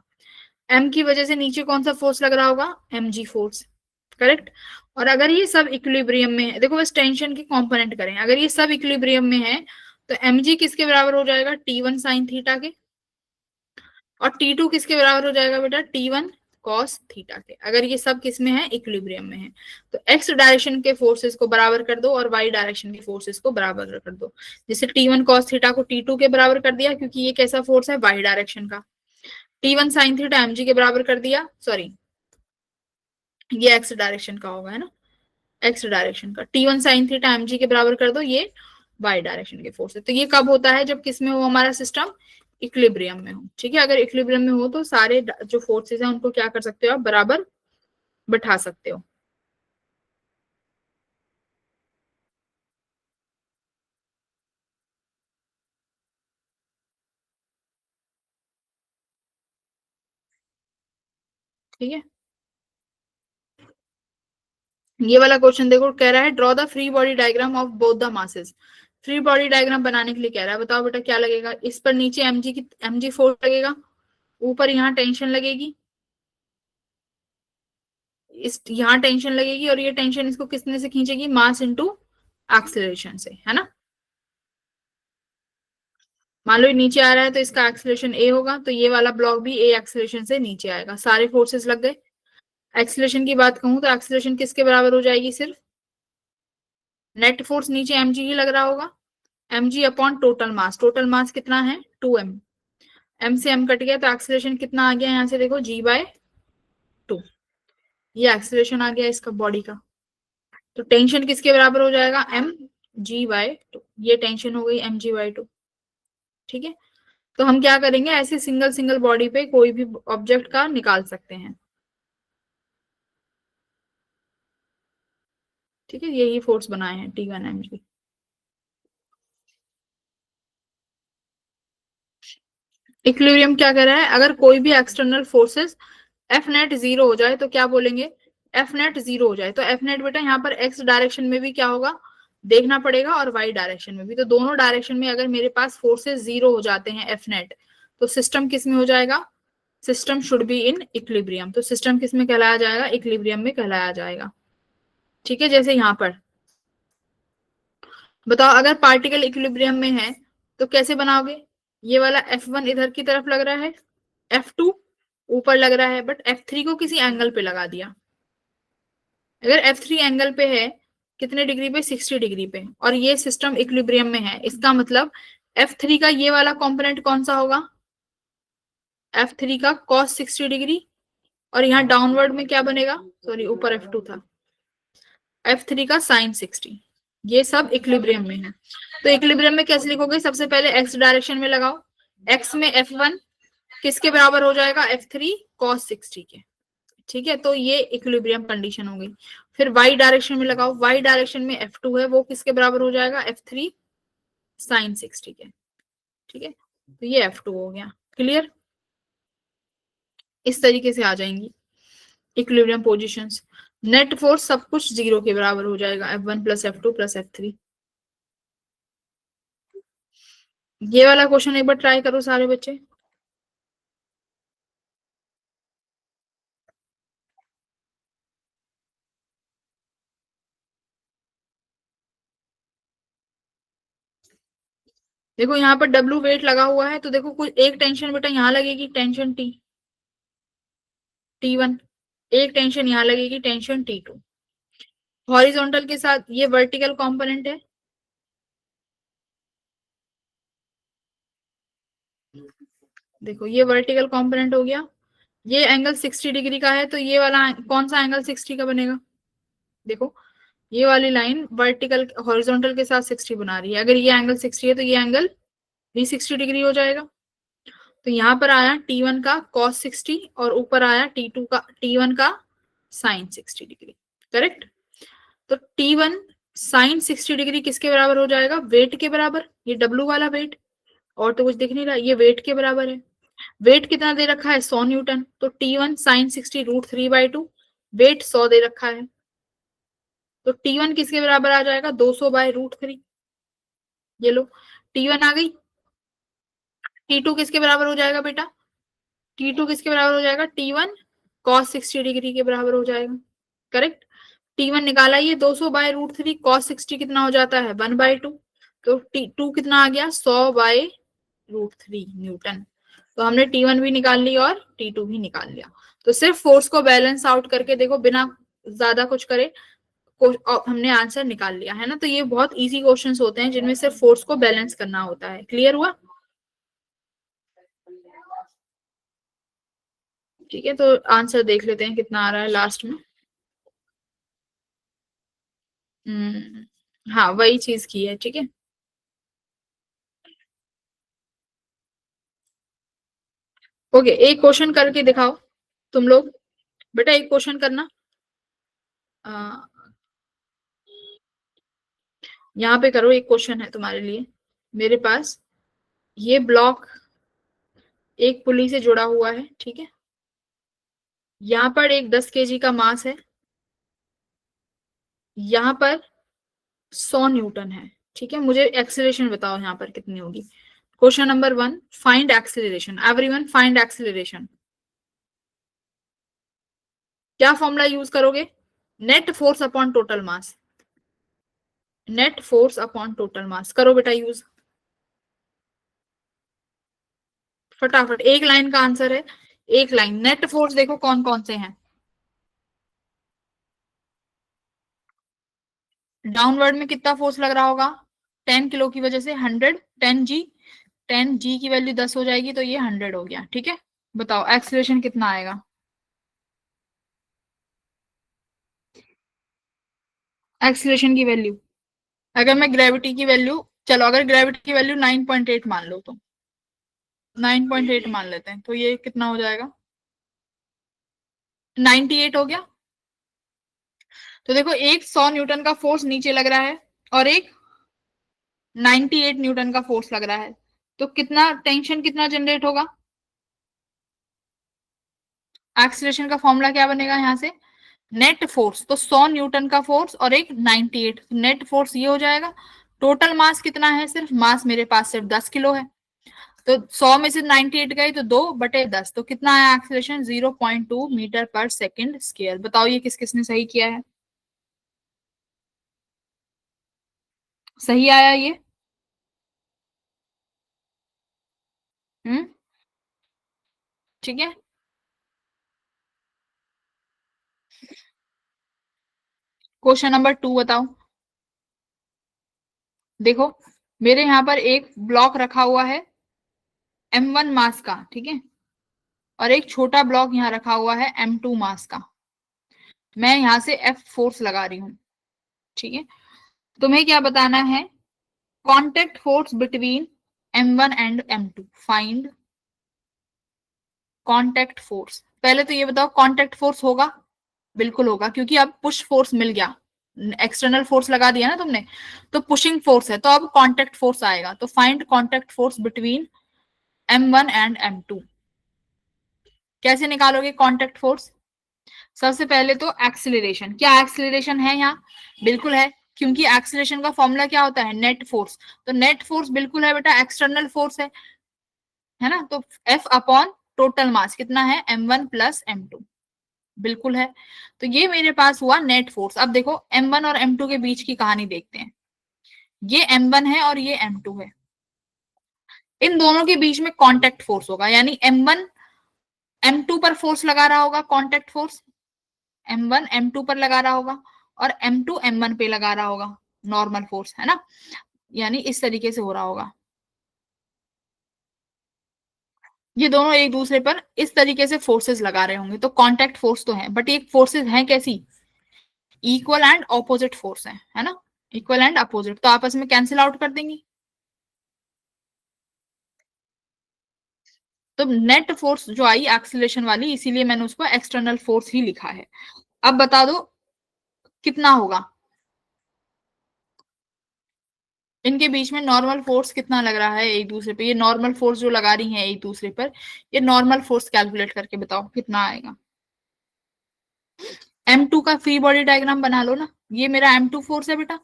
Speaker 1: m की वजह से नीचे कौन सा फोर्स लग रहा होगा? mg force, correct. और अगर ये सब इक्विलिब्रियम में है, देखो बस टेंशन के कंपोनेंट करें, अगर ये सब इक्विलिब्रियम में है तो mg किसके बराबर हो जाएगा? T1 साइन थीटा के। और T2 किसके बराबर हो जाएगा बेटा? T1 कॉस थीटा के, अगर ये सब किस में है? इक्विलिब्रियम में है। तो x डायरेक्शन के फोर्सेस को बराबर कर दो और y डायरेक्शन के फोर्सेस को बराबर कर दो। जैसे T1 कॉस थीटा को T2 के बराबर कर दिया, क्योंकि ये कैसा फोर्स है? y डायरेक्शन का। T1 साइन थीटा mg के बराबर कर दिया, सॉरी ये x डायरेक्शन का होगा, है ना, x डायरेक्शन का। T1 साइन थीटा mg के बराबर कर दो, ये y डायरेक्शन के फोर्स है। तो ये कब होता है? जब किस में हो हमारा सिस्टम? इक्विलिब्रियम में हो, ठीक है। अगर इक्विलिब्रियम में हो तो सारे जो फोर्सेस हैं उनको क्या कर सकते हो आप? बराबर बैठा सकते हो। ठीक है, ये वाला क्वेश्चन देखो, कह रहा है draw the free body diagram of both the masses. Free body diagram बनाने के लिए कह रहा है, बताओ बेटा क्या लगेगा? इस पर नीचे mg फोर्स लगेगा, ऊपर यहाँ टेंशन लगेगी, इस यहाँ टेंशन लगेगी, और ये टेंशन इसको किसने से खींचेगी? मास इनटू एक्सेलरेशन से, है ना। मान लो ये नीचे आ रहा है तो इसका एक्सेलरेशन a होगा, तो ये वाला ब्लॉक भी a एक्सेलरेशन से नीचे आएगा, सारे फोर्सेस लग गए। एक्सेलरेशन की बात कहूं तो एक्सेलरेशन किसके बराबर हो जाएगी? सिर्फ नेट फोर्स नीचे mg ही लग रहा होगा, mg अपॉन टोटल मास कितना है? 2m, m से m कट गया तो एक्सेलरेशन कितना आ गया यहाँ से? देखो g/2, ये एक्सेलरेशन आ गया इसका बॉडी का। तो टेंशन किसके बराबर हो जाएगा? mg/2, ये टेंशन हो गई mg/2, ठीक है। तो हम क्या करेंगे, ऐसे सिंगल सिंगल बॉडी पे कोई भी ऑब्जेक्ट का निकाल सकते हैं, ठीक है। यही फोर्स बनाए हैं T1 mg। इक्विलिब्रियम क्या कह रहा है? अगर कोई भी external forces F net zero हो जाए तो क्या बोलेंगे? एफ नेट जीरो हो जाए तो एफ नेट बेटा यहाँ पर एक्स डायरेक्शन में भी क्या होगा देखना पड़ेगा, और वाई डायरेक्शन में भी। तो दोनों डायरेक्शन में अगर मेरे पास फोर्सेस जीरो हो जाते हैं एफ नेट, तो सिस्टम किस में हो जाएगा? System should be in equilibrium. तो सिस्टम किस में कहलाया जाएगा? इक्विलिब्रियम में कहलाया जाएगा, ठीक है। जैसे यहाँ पर बताओ, अगर पार्टिकल इक्विलिब्रियम में है तो कैसे बनाओगे? ये वाला F1 इधर की तरफ लग रहा है, F2 ऊपर लग रहा है, बट F3 को किसी एंगल पे लगा दिया। अगर F3 एंगल पे है, कितने डिग्री पे? 60 डिग्री पे, और ये सिस्टम इक्विलिब्रियम में है, इसका मतलब F3 का ये वाला कंपोनेंट कौन सा होगा? F3 का cos 60 डिग्री, और यहाँ डाउनवर्ड में क्या बनेगा? सॉरी ऊपर F2 था, F3 का sin 60। ये सब इक्विलिब्रियम में है। तो इक्विलिब्रियम में कैसे लिखोगे? सबसे पहले x डायरेक्शन में लगाओ, x में F1 किसके बराबर हो जाएगा? F3 cos 60 के, ठीक है। तो ये इक्विलिब्रियम कंडीशन हो गई। फिर y डायरेक्शन में लगाओ, y डायरेक्शन में F2 है, वो किसके बराबर हो जाएगा? F3 sin 60 के, ठीक है। तो ये F2 हो गया, क्लियर। इस तरीके से आ जाएंगी इक्विलिब्रियम पोजीशंस। नेट फोर्स सब कुछ जीरो के बराबर हो जाएगा, F1 plus F2 plus F3। ये वाला क्वेश्चन एक बार ट्राई करो सारे बच्चे। देखो यहाँ पर W वेट लगा हुआ है, तो देखो कुछ एक टेंशन बेटा यहाँ लगेगी, टेंशन T1, एक टेंशन यहाँ लगेगी, टेंशन T2। हॉरिजॉन्टल के साथ ये वर्टिकल कंपोनेंट है, देखो ये वर्टिकल कंपोनेंट हो गया। ये एंगल 60 डिग्री का है, तो ये वाला कौन सा एंगल 60 का बनेगा? देखो ये वाली लाइन वर्टिकल हॉरिजॉन्टल के साथ 60 बना रही है, अगर ये एंगल 60 है तो ये एंगल भी 60 डिग्री हो जाएगा। तो यहाँ पर आया T1 का cos 60 और ऊपर आया T2 का T1 का sin 60 डिग्री, करेक्ट। तो T1 sin 60 डिग्री किसके बराबर हो जाएगा, वेट के बराबर, ये W वाला वेट, और तो कुछ दिख नहीं रहा, ये वेट के बराबर है। वेट कितना दे रखा है, 100 न्यूटन, तो T1 sin 60 √3/2, वेट 100 दे रखा है, तो T1 किसके बराबर आ जाएगा, 200/√3। ये लो T1 आ गई। T2 किसके बराबर हो जाएगा बेटा, T2 किसके बराबर हो जाएगा, T1 cos 60 डिग्री के बराबर हो जाएगा, करेक्ट। T1 निकाला, ये 200/√3, cos 60 कितना हो जाता है, 1/2, तो T2 कितना आ गया, 100/√3 न्यूटन। तो हमने T1 भी निकाल लिया और T2 भी निकाल लिया। तो सिर्फ फोर्स को बैलेंस आउट करके देखो, बिना ज्यादा कुछ करे हमने आंसर निकाल लिया है ना। तो ये बहुत इजी क्वेश्चंस होते हैं जिनमें सिर्फ फोर्स को बैलेंस करना होता है। क्लियर हुआ, ठीक है। तो आंसर देख लेते हैं कितना आ रहा है लास्ट में। हाँ वही चीज की है, ठीक है। ओके, एक क्वेश्चन करके दिखाओ तुम लोग, बेटा एक क्वेश्चन करना। आ, यहाँ पे करो, एक क्वेश्चन है तुम्हारे लिए मेरे पास। ये ब्लॉक एक पुली से जुड़ा हुआ है, ठीक है। यहाँ पर एक 10 kg का मास है, यहाँ पर 100 न्यूटन है, ठीक है। मुझे एक्सेलरेशन बताओ यहाँ पर कितनी होगी। Question number 1, find acceleration, everyone find acceleration. क्या फॉर्मूला यूज करोगे, नेट फोर्स अपॉन टोटल मास, नेट फोर्स अपॉन टोटल मास करो बेटा यूज, फटाफट। एक लाइन का आंसर है, एक लाइन। नेट फोर्स देखो कौन कौन से हैं। डाउनवर्ड में कितना फोर्स लग रहा होगा, 10 किलो की वजह से 100, 10 G, 10 G की वैल्यू 10 हो जाएगी तो ये 100 हो गया, ठीक है। बताओ एक्सीलरेशन कितना आएगा, एक्सीलरेशन की वैल्यू। अगर मैं ग्रेविटी की वैल्यू, चलो अगर ग्रेविटी की वैल्यू 9.8 मान लो, तो 9.8 मान लेते हैं, तो ये कितना हो जाएगा, 98 हो गया। तो देखो एक 100 न्यूटन का फोर्स नीचे लग रहा है और एक 98 न्यूटन का फोर्स लग रहा है, तो कितना टेंशन कितना जनरेट होगा। एक्सीलरेशन का फॉर्मूला क्या बनेगा यहाँ से, नेट फोर्स, तो 100 न्यूटन का फोर्स और एक 98, नेट फोर्स ये हो जाएगा। टोटल मास कितना है, सिर्फ मास मेरे पास सिर्फ 10 किलो है, तो 100 में से 98 गए तो 2/10, तो कितना आया एक्सीलरेशन, 0.2 मीटर पर सेकेंड स्क्वायर। बताओ ये किस किसने सही किया है, सही आया ये। हम्म, ठीक है। क्वेश्चन नंबर 2 बताओ। देखो मेरे यहाँ पर एक ब्लॉक रखा हुआ है M1 मास का, ठीक है, और एक छोटा ब्लॉक यहाँ रखा हुआ है M2 मास का। मैं यहाँ से F फोर्स लगा रही हूँ, ठीक है। तुम्हें क्या बताना है, contact force between M1 and M2, find contact force. पहले तो ये बताओ कॉन्टेक्ट फोर्स होगा, बिल्कुल होगा, क्योंकि अब पुश फोर्स मिल गया, एक्सटर्नल फोर्स लगा दिया ना तुमने, तो पुशिंग फोर्स है, तो अब कॉन्टेक्ट फोर्स आएगा। तो find contact force between M1 and M2। कैसे निकालोगे कॉन्टेक्ट फोर्स, सबसे पहले तो एक्सिलरेशन, क्या एक्सिलरेशन है यहाँ, बिल्कुल है, क्योंकि एक्सिलरेशन का फॉर्मूला क्या होता है, नेट फोर्स। तो नेट फोर्स बिल्कुल है बेटा, एक्सटर्नल फोर्स है ना। तो F अपॉन टोटल मास कितना है, M1 प्लस M2, बिल्कुल है। तो ये मेरे पास हुआ नेट फोर्स। अब देखो M1 और M2 के बीच की कहानी देखते हैं। ये M1 है और ये M2 है, इन दोनों के बीच में कांटेक्ट फोर्स होगा, यानी M1 M2 पर फोर्स लगा रहा होगा, कांटेक्ट फोर्स M1 M2 पर लगा रहा होगा, और M2 M1 पे लगा रहा होगा, नॉर्मल फोर्स है ना, यानी इस तरीके से हो रहा होगा। ये दोनों एक दूसरे पर इस तरीके से फोर्सेस लगा रहे होंगे, तो कांटेक्ट फोर्स तो है, बट ये फोर्सेस हैं कैसी, इक्वल एंड ऑपोजिट फोर्स है ना, इक्वल एंड अपोजिट, तो आपस में कैंसिल आउट कर देंगी। तो नेट फोर्स जो आई एक्सीलरेशन वाली, इसीलिए मैंने उसको एक्सटर्नल फोर्स ही लिखा है। अब बता दो कितना होगा इनके बीच में, नॉर्मल फोर्स कितना लग रहा है एक दूसरे पे, ये नॉर्मल फोर्स जो लगा रही हैं एक दूसरे पर, ये नॉर्मल फोर्स कैलकुलेट करके बताओ कितना आएगा। M2 का फ्री बॉडी डायग्राम बना लो ना, ये मेरा M2 फोर्स है बेटा,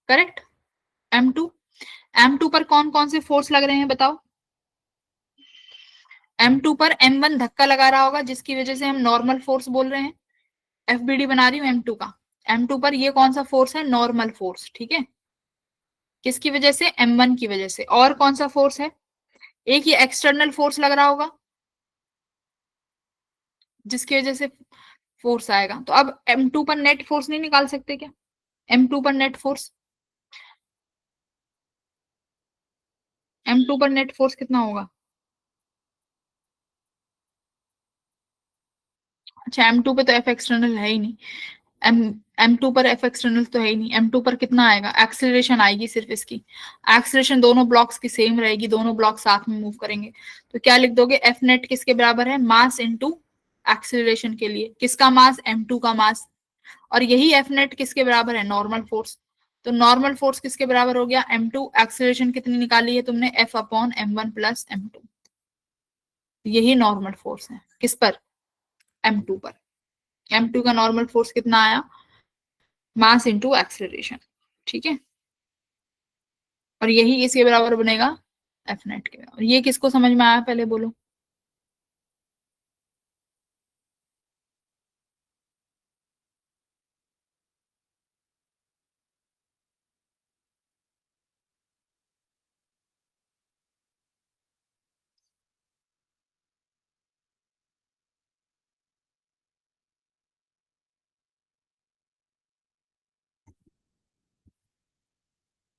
Speaker 1: करेक्ट। M2, M2 पर कौन कौन से फोर्स लग रहे हैं बताओ। M2 पर M1 धक्का लगा रहा होगा, जिसकी वजह से हम नॉर्मल फोर्स बोल रहे हैं। FBD बना रही हूँ M2 का। M2 पर ये कौन सा फोर्स है, नॉर्मल फोर्स, ठीक है। किसकी वजह से, M1 की वजह से। और कौन सा फोर्स है, एक ये एक्सटर्नल फोर्स लग रहा होगा, जिसकी वजह से फोर्स आएगा। तो अब M2 पर नेट फोर्स नहीं निकाल सकते क्या, M2 पर नेट फोर्स, M2 पर नेट फोर्स कितना होगा। अच्छा, M2 पे तो F एक्सटर्नल है ही नहीं, एम M2 पर F एक्सटर्नल तो है ही नहीं। M2 पर कितना आएगा, एक्सेलरेशन आएगी सिर्फ इसकी, एक्सेलरेशन दोनों ब्लॉक्स की सेम रहेगी, दोनों ब्लॉक साथ में मूव करेंगे। तो क्या लिख दोगे, F नेट किसके बराबर है, मास इनटू एक्सेलरेशन के लिए किसका मास, M2 का मास। और यही F नेट किसके बराबर है, नॉर्मल फोर्स। तो नॉर्मल फोर्स किसके बराबर हो गया, M2। एक्सेलरेशन कितनी निकाली है तुमने, F upon M1 plus M2। यही नॉर्मल फोर्स है किस पर, M2 पर। M2 का नॉर्मल फोर्स कितना आया, मास इंटू एक्सेलरेशन, ठीक है। और यही इसके बराबर बनेगा एफ नेट के बराबर। ये किसको समझ में आया पहले बोलो।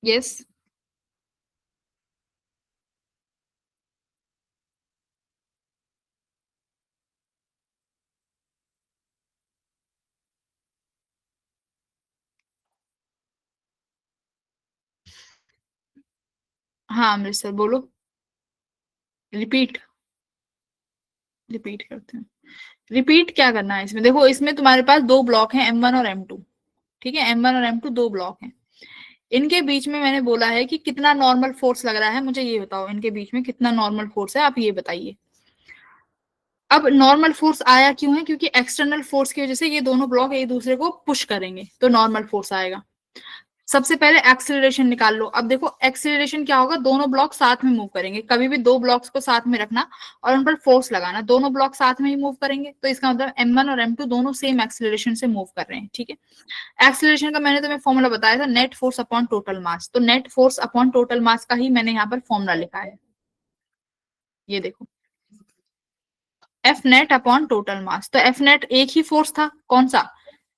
Speaker 1: यस। हाँ अमृत सर बोलो। रिपीट, रिपीट करते हैं। रिपीट क्या करना है इसमें, देखो इसमें तुम्हारे पास दो ब्लॉक हैं M1 और M2, ठीक है। M1 और M2 दो ब्लॉक हैं, इनके बीच में मैंने बोला है कि कितना नॉर्मल फोर्स लग रहा है, मुझे ये बताओ इनके बीच में कितना नॉर्मल फोर्स है, आप ये बताइए। अब नॉर्मल फोर्स आया क्यों है, क्योंकि एक्सटर्नल फोर्स की वजह से ये दोनों ब्लॉक एक दूसरे को पुश करेंगे, तो नॉर्मल फोर्स आएगा। सबसे पहले एक्सेलरेशन निकाल लो। अब देखो एक्सेलरेशन क्या होगा, दोनों ब्लॉक साथ में मूव करेंगे, कभी भी दो ब्लॉक्स को साथ में रखना और उन पर फोर्स लगाना, दोनों ब्लॉक साथ में ही मूव करेंगे, तो इसका मतलब M1 और M2 दोनों सेम एक्सेलरेशन से मूव कर रहे हैं, ठीक है। एक्सेलरेशन का मैंने तुम्हें फॉर्मूला बताया था, net force upon total mass, तो net force upon total mass का ही मैंने यहाँ पर फॉर्मूला लिखा है, ये देखो, F net upon total mass. तो एफ नेट एक ही फोर्स था, कौन सा,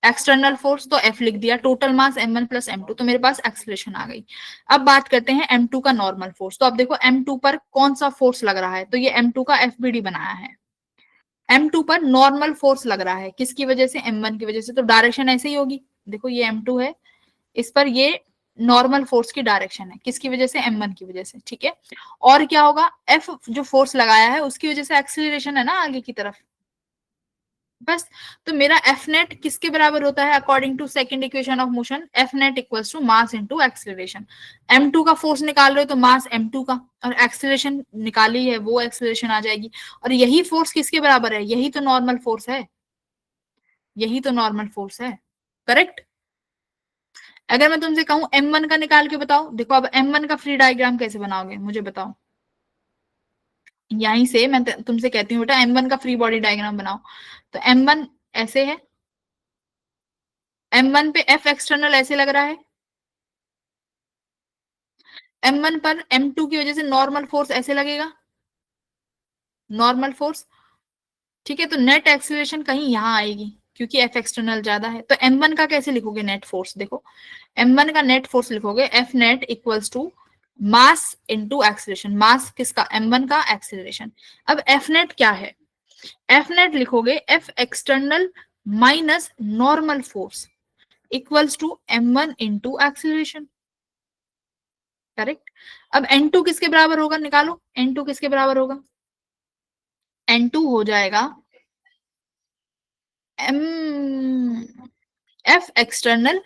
Speaker 1: एक्सटर्नल फोर्स, तो एफ लिख दिया, total mass M1 plus M2, तो मेरे पास एक्सेलरेशन आ गई। अब बात करते हैं M2 का नॉर्मल फोर्स। तो अब देखो M2 पर कौन सा फोर्स लग रहा है, तो ये M2 का FBD बनाया है। M2 पर नॉर्मल फोर्स लग रहा है, किसकी वजह से, M1 की वजह से, तो डायरेक्शन ऐसे ही होगी। देखो ये M2 है, इस पर ये नॉर्मल फोर्स की डायरेक्शन है, किसकी वजह से, M1 की वजह से, ठीक है। और क्या होगा, F जो फोर्स लगाया है उसकी वजह से एक्सीलरेशन है ना आगे की तरफ, बस। तो मेरा एफ नेट किसके बराबर होता है, according to second equation of motion, F net equals to mass into acceleration. M2 का फोर्स निकाल रहे हो तो मास M2 का, और एक्सीलरेशन निकाली है वो एक्सीलरेशन आ जाएगी। और यही फोर्स किसके बराबर है, यही तो नॉर्मल फोर्स है, यही तो नॉर्मल फोर्स है, करेक्ट। अगर मैं तुमसे कहूं M1 का निकाल के बताओ, देखो अब M1 का फ्री डायग्राम कैसे बनाओगे मुझे बताओ। यहीं से मैं तुमसे कहती हूँ बेटा M1 का फ्री बॉडी डायग्राम बनाओ। तो M1 ऐसे है, M1 पे F एक्सटर्नल ऐसे लग रहा है, M1 पर M2 की वजह से नॉर्मल फोर्स ऐसे लगेगा, नॉर्मल फोर्स, ठीक है। तो नेट एक्सीलरेशन कहीं यहाँ आएगी, क्योंकि F एक्सटर्नल ज्यादा है। तो M1 का कैसे लिखोगे नेट फोर्स, देखो M1 का नेट फोर्स लिखोगे F net equals to mass into acceleration, mass किसका, M1 का, एक्सीलरेशन। अब F नेट क्या है, F नेट लिखोगे F external minus normal force equals to m1 into acceleration. Correct. अब n2 किसके बराबर होगा, निकालो n2 किसके बराबर होगा। n2 हो जाएगा m f external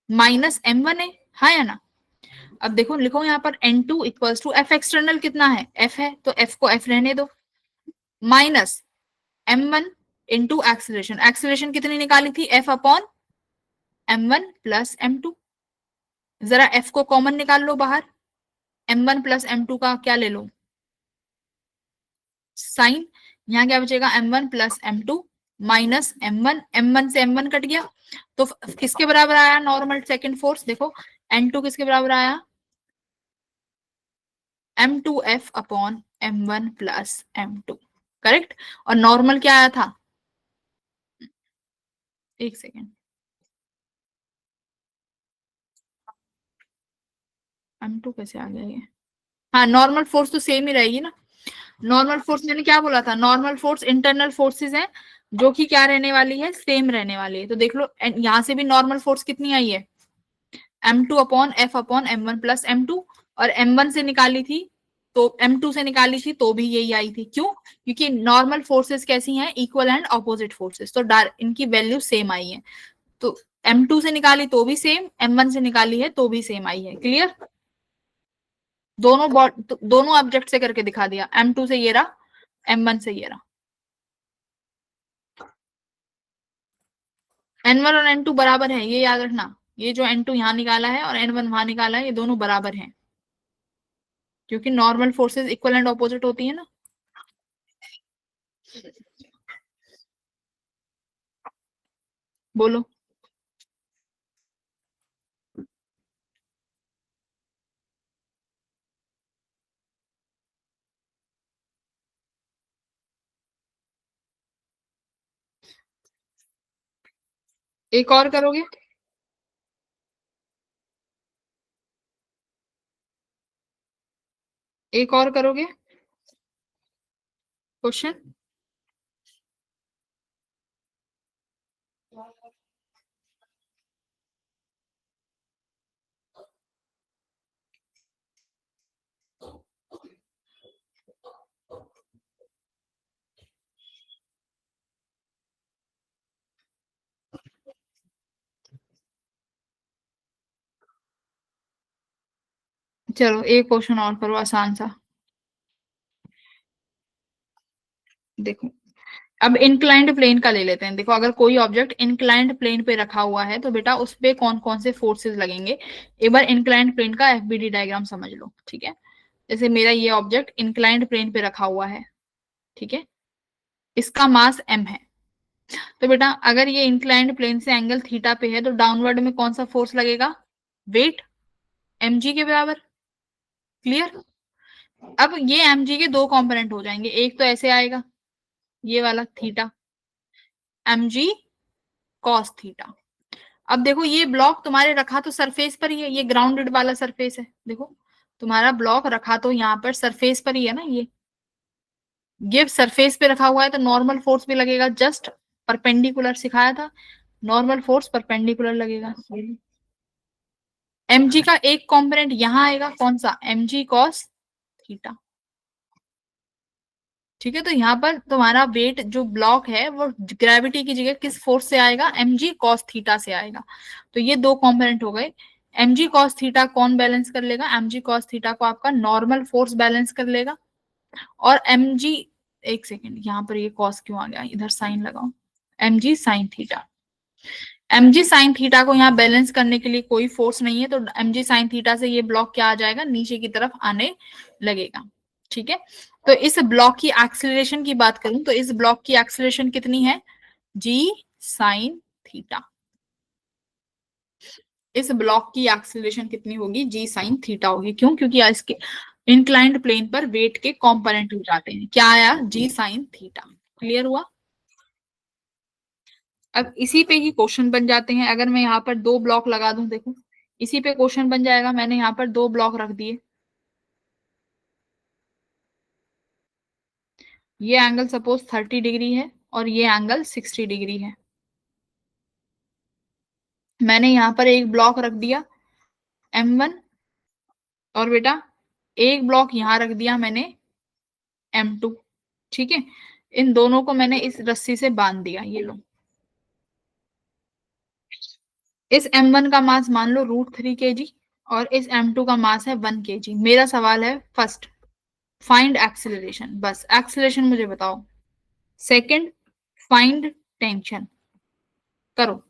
Speaker 1: minus m1 है, हाँ या ना। अब देखो लिखो यहाँ पर n2 equals to f external कितना है, f है, तो f को f रहने दो, minus m1 into acceleration, acceleration कितनी निकाली थी, f upon m1 plus m2। जरा f को कॉमन निकाल लो बाहर, m1 प्लस m2 का क्या ले लो, साइन। यहाँ क्या बचेगा, m1 plus m2 minus m1, m1 से m1 कट गया, तो किसके बराबर आया नॉर्मल सेकंड फोर्स, देखो n2 किसके बराबर आया, m2f upon m1 plus m2। Correct. और नॉर्मल क्या आया था, एक सेकेंड, m2 कैसे आ गया ये, हाँ नॉर्मल फोर्स तो सेम ही रहेगी ना। नॉर्मल फोर्स मैंने क्या बोला था, नॉर्मल फोर्स इंटरनल फोर्सेस है जो कि क्या रहने वाली है, सेम रहने वाली है। तो देख लो यहाँ से भी नॉर्मल फोर्स कितनी आई है, m2 upon f upon m1 plus m2, और m1 से निकाली थी तो m2 से निकाली थी तो भी यही आई थी, क्यों, क्योंकि नॉर्मल फोर्सेस कैसी हैं, इक्वल एंड ऑपोजिट फोर्सेस, तो इनकी वैल्यू सेम आई है। तो m2 से निकाली तो भी सेम, m1 से निकाली है तो भी सेम आई है। क्लियर। दोनों ऑब्जेक्ट से करके दिखा दिया, m2 से ये रहा, m1 से ये रहा। n1 और n2 बराबर है, ये याद रखना, ये जो n2 यहाँ निकाला है और n1 वहां निकाला है, ये दोनों बराबर हैं, क्योंकि normal forces equal and opposite होती है ना। बोलो। एक और करोगे, एक और करोगे क्वेश्चन। चलो एक क्वेश्चन और करो आसान सा। देखो अब इंक्लाइंड प्लेन का ले लेते हैं। देखो अगर कोई ऑब्जेक्ट इंक्लाइंड प्लेन पे रखा हुआ है तो बेटा उस पे कौन कौन से फोर्सेस लगेंगे, एक बार इंक्लाइंड प्लेन का एफबीडी डायग्राम समझ लो। ठीक है, जैसे मेरा ये ऑब्जेक्ट इंक्लाइंड प्लेन पे रखा हुआ है, ठीक है, इसका मास m है। तो बेटा अगर ये इंक्लाइंड प्लेन से एंगल थीटा पे है तो डाउनवर्ड में कौन सा फोर्स लगेगा, वेट mg के बराबर। क्लियर। अब ये mg के दो कंपोनेंट हो जाएंगे, एक तो ऐसे आएगा ये वाला थीटा, mg cos थीटा। अब देखो ये ब्लॉक तुम्हारे रखा तो सरफेस पर ही है, ये ग्राउंडेड वाला सरफेस है, देखो तुम्हारा ब्लॉक रखा तो यहाँ पर सरफेस पर ही है ना, ये सरफेस पे रखा हुआ है तो नॉर्मल फोर्स भी लगेगा, जस्ट परपेंडिकुलर सिखाया था, नॉर्मल फोर्स परपेंडिकुलर लगेगा। mg का एक कंपोनेंट यहाँ आएगा, कौन सा, mg cos थीटा। ठीक है, तो यहाँ पर तुम्हारा वेट जो ब्लॉक है वो ग्रेविटी की जगह किस फोर्स से आएगा, mg cos थीटा से आएगा। तो ये दो कंपोनेंट हो गए। mg cos थीटा कौन बैलेंस कर लेगा, mg cos थीटा को आपका नॉर्मल फोर्स बैलेंस कर लेगा। और mg, एक सेकेंड यहाँ पर ये cos क्यों आ गया, इधर साइन लगाओ, mg sin theta, mg sin theta को यहाँ बैलेंस करने के लिए कोई फोर्स नहीं है, तो mg sin थीटा से ये ब्लॉक क्या आ जाएगा, नीचे की तरफ आने लगेगा। ठीक है, तो इस ब्लॉक की एक्सीलरेशन की बात करूं तो इस ब्लॉक की एक्सीलरेशन कितनी है, g sin थीटा। इस ब्लॉक की एक्सीलरेशन कितनी होगी, g sin थीटा होगी, क्यों, क्योंकि इसके इंक्लाइंड प्लेन पर वेट के कंपोनेंट हो जाते हैं, क्या आया, g sin थीटा। क्लियर हुआ। अब इसी पे ही क्वेश्चन बन जाते हैं, अगर मैं यहाँ पर दो ब्लॉक लगा दूं, देखो इसी पे क्वेश्चन बन जाएगा, मैंने यहाँ पर दो ब्लॉक रख दिए, ये एंगल सपोज 30 डिग्री है और ये एंगल 60 डिग्री है। मैंने यहाँ पर एक ब्लॉक रख दिया M1, और बेटा एक ब्लॉक यहाँ रख दिया मैंने M2। ठीक है, इन दोनों को मैंने इस रस्सी से बांध दिया, ये लो। इस M1 का मास मान लो √3 kg, और इस M2 का मास है 1 kg। मेरा सवाल है फर्स्ट, फाइंड एक्सेलरेशन, बस एक्सेलरेशन मुझे बताओ। Second, find tension. करो।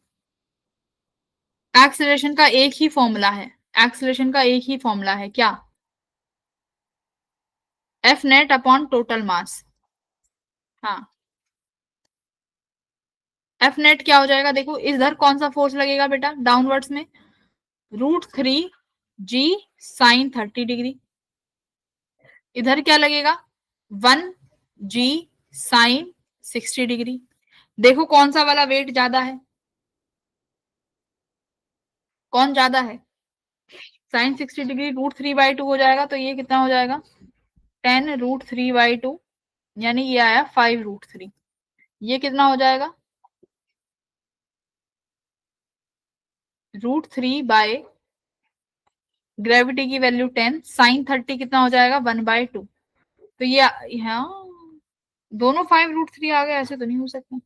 Speaker 1: एक्सेलरेशन का एक ही फॉर्मूला है, एक्सेलरेशन का एक ही फॉर्मूला है, क्या? F नेट अपॉन टोटल मास। हाँ, F नेट क्या हो जाएगा? देखो इधर कौन सा फोर्स लगेगा बेटा डाउनवर्ड्स में? √3g sin 30 degree. इधर क्या लगेगा? 1g sin 60 degree. देखो कौन सा वाला वेट ज्यादा है, कौन ज्यादा है? sin 60 डिग्री √3/2 हो जाएगा, तो ये कितना हो जाएगा? 10√3/2, यानी ये आया 5√3। ये कितना हो जाएगा? √3 ग्रेविटी की वैल्यू 10, sin 30 कितना हो जाएगा? 1/2। तो ये, हाँ, दोनों 5√3 आ गए, ऐसे तो नहीं हो सकता।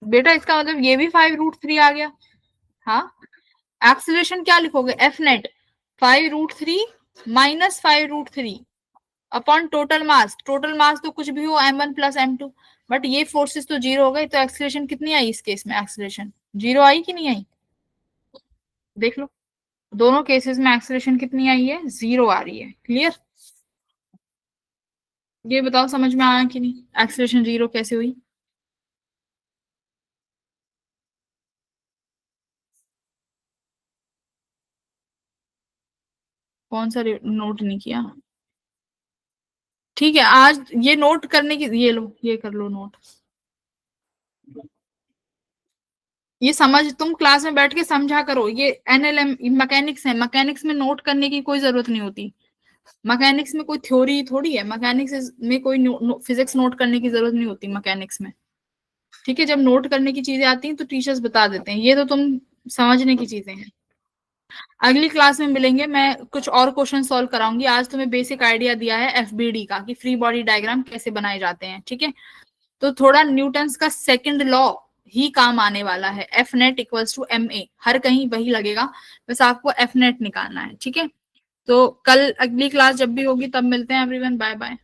Speaker 1: बेटा इसका मतलब ये भी 5√3 आ गया। हाँ, एक्सीलरेशन क्या लिखोगे? F net 5√3 minus 5√3 upon total मास। टोटल मास तो कुछ भी हो, M1 प्लस M2, बट ये फोर्सेस तो जीरो हो गई, तो एक्सीलरेशन कितनी आई इस केस में? एक्सीलरेशन जीरो आई कि नहीं आई? देख लो, दोनों केसेस में एक्सीलरेशन कितनी आई है? जीरो आ रही है। क्लियर? ये बताओ समझ में आया कि नहीं, एक्सीलरेशन जीरो कैसे हुई? कौन सा नोट नहीं किया? ठीक है, आज ये नोट करने की, ये लो, ये कर लो नोट। ये समझ, तुम क्लास में बैठ के समझा करो। ये NLM मैकेनिक्स है, मैकेनिक्स में नोट करने की कोई जरूरत नहीं होती। मैकेनिक्स में कोई थ्योरी थोड़ी है, मैकेनिक्स में कोई फिजिक्स नोट करने की जरूरत नहीं होती मैकेनिक्स में। ठीक है, जब नोट करने की चीजें आती हैं तो टीचर्स बता देते हैं, ये तो तुम समझने की चीजें हैं। अगली क्लास में मिलेंगे, मैं कुछ और क्वेश्चन सॉल्व कराऊंगी। आज तुम्हें बेसिक आइडिया दिया है FBD का, कि फ्री बॉडी डायग्राम कैसे बनाए जाते हैं। ठीक है, तो थोड़ा न्यूटन्स का सेकंड लॉ ही काम आने वाला है। F net equals to MA, हर कहीं वही लगेगा, बस आपको F नेट निकालना है। ठीक है, तो कल अगली क्लास जब भी होगी तब मिलते हैं एवरीवन, बाय बाय।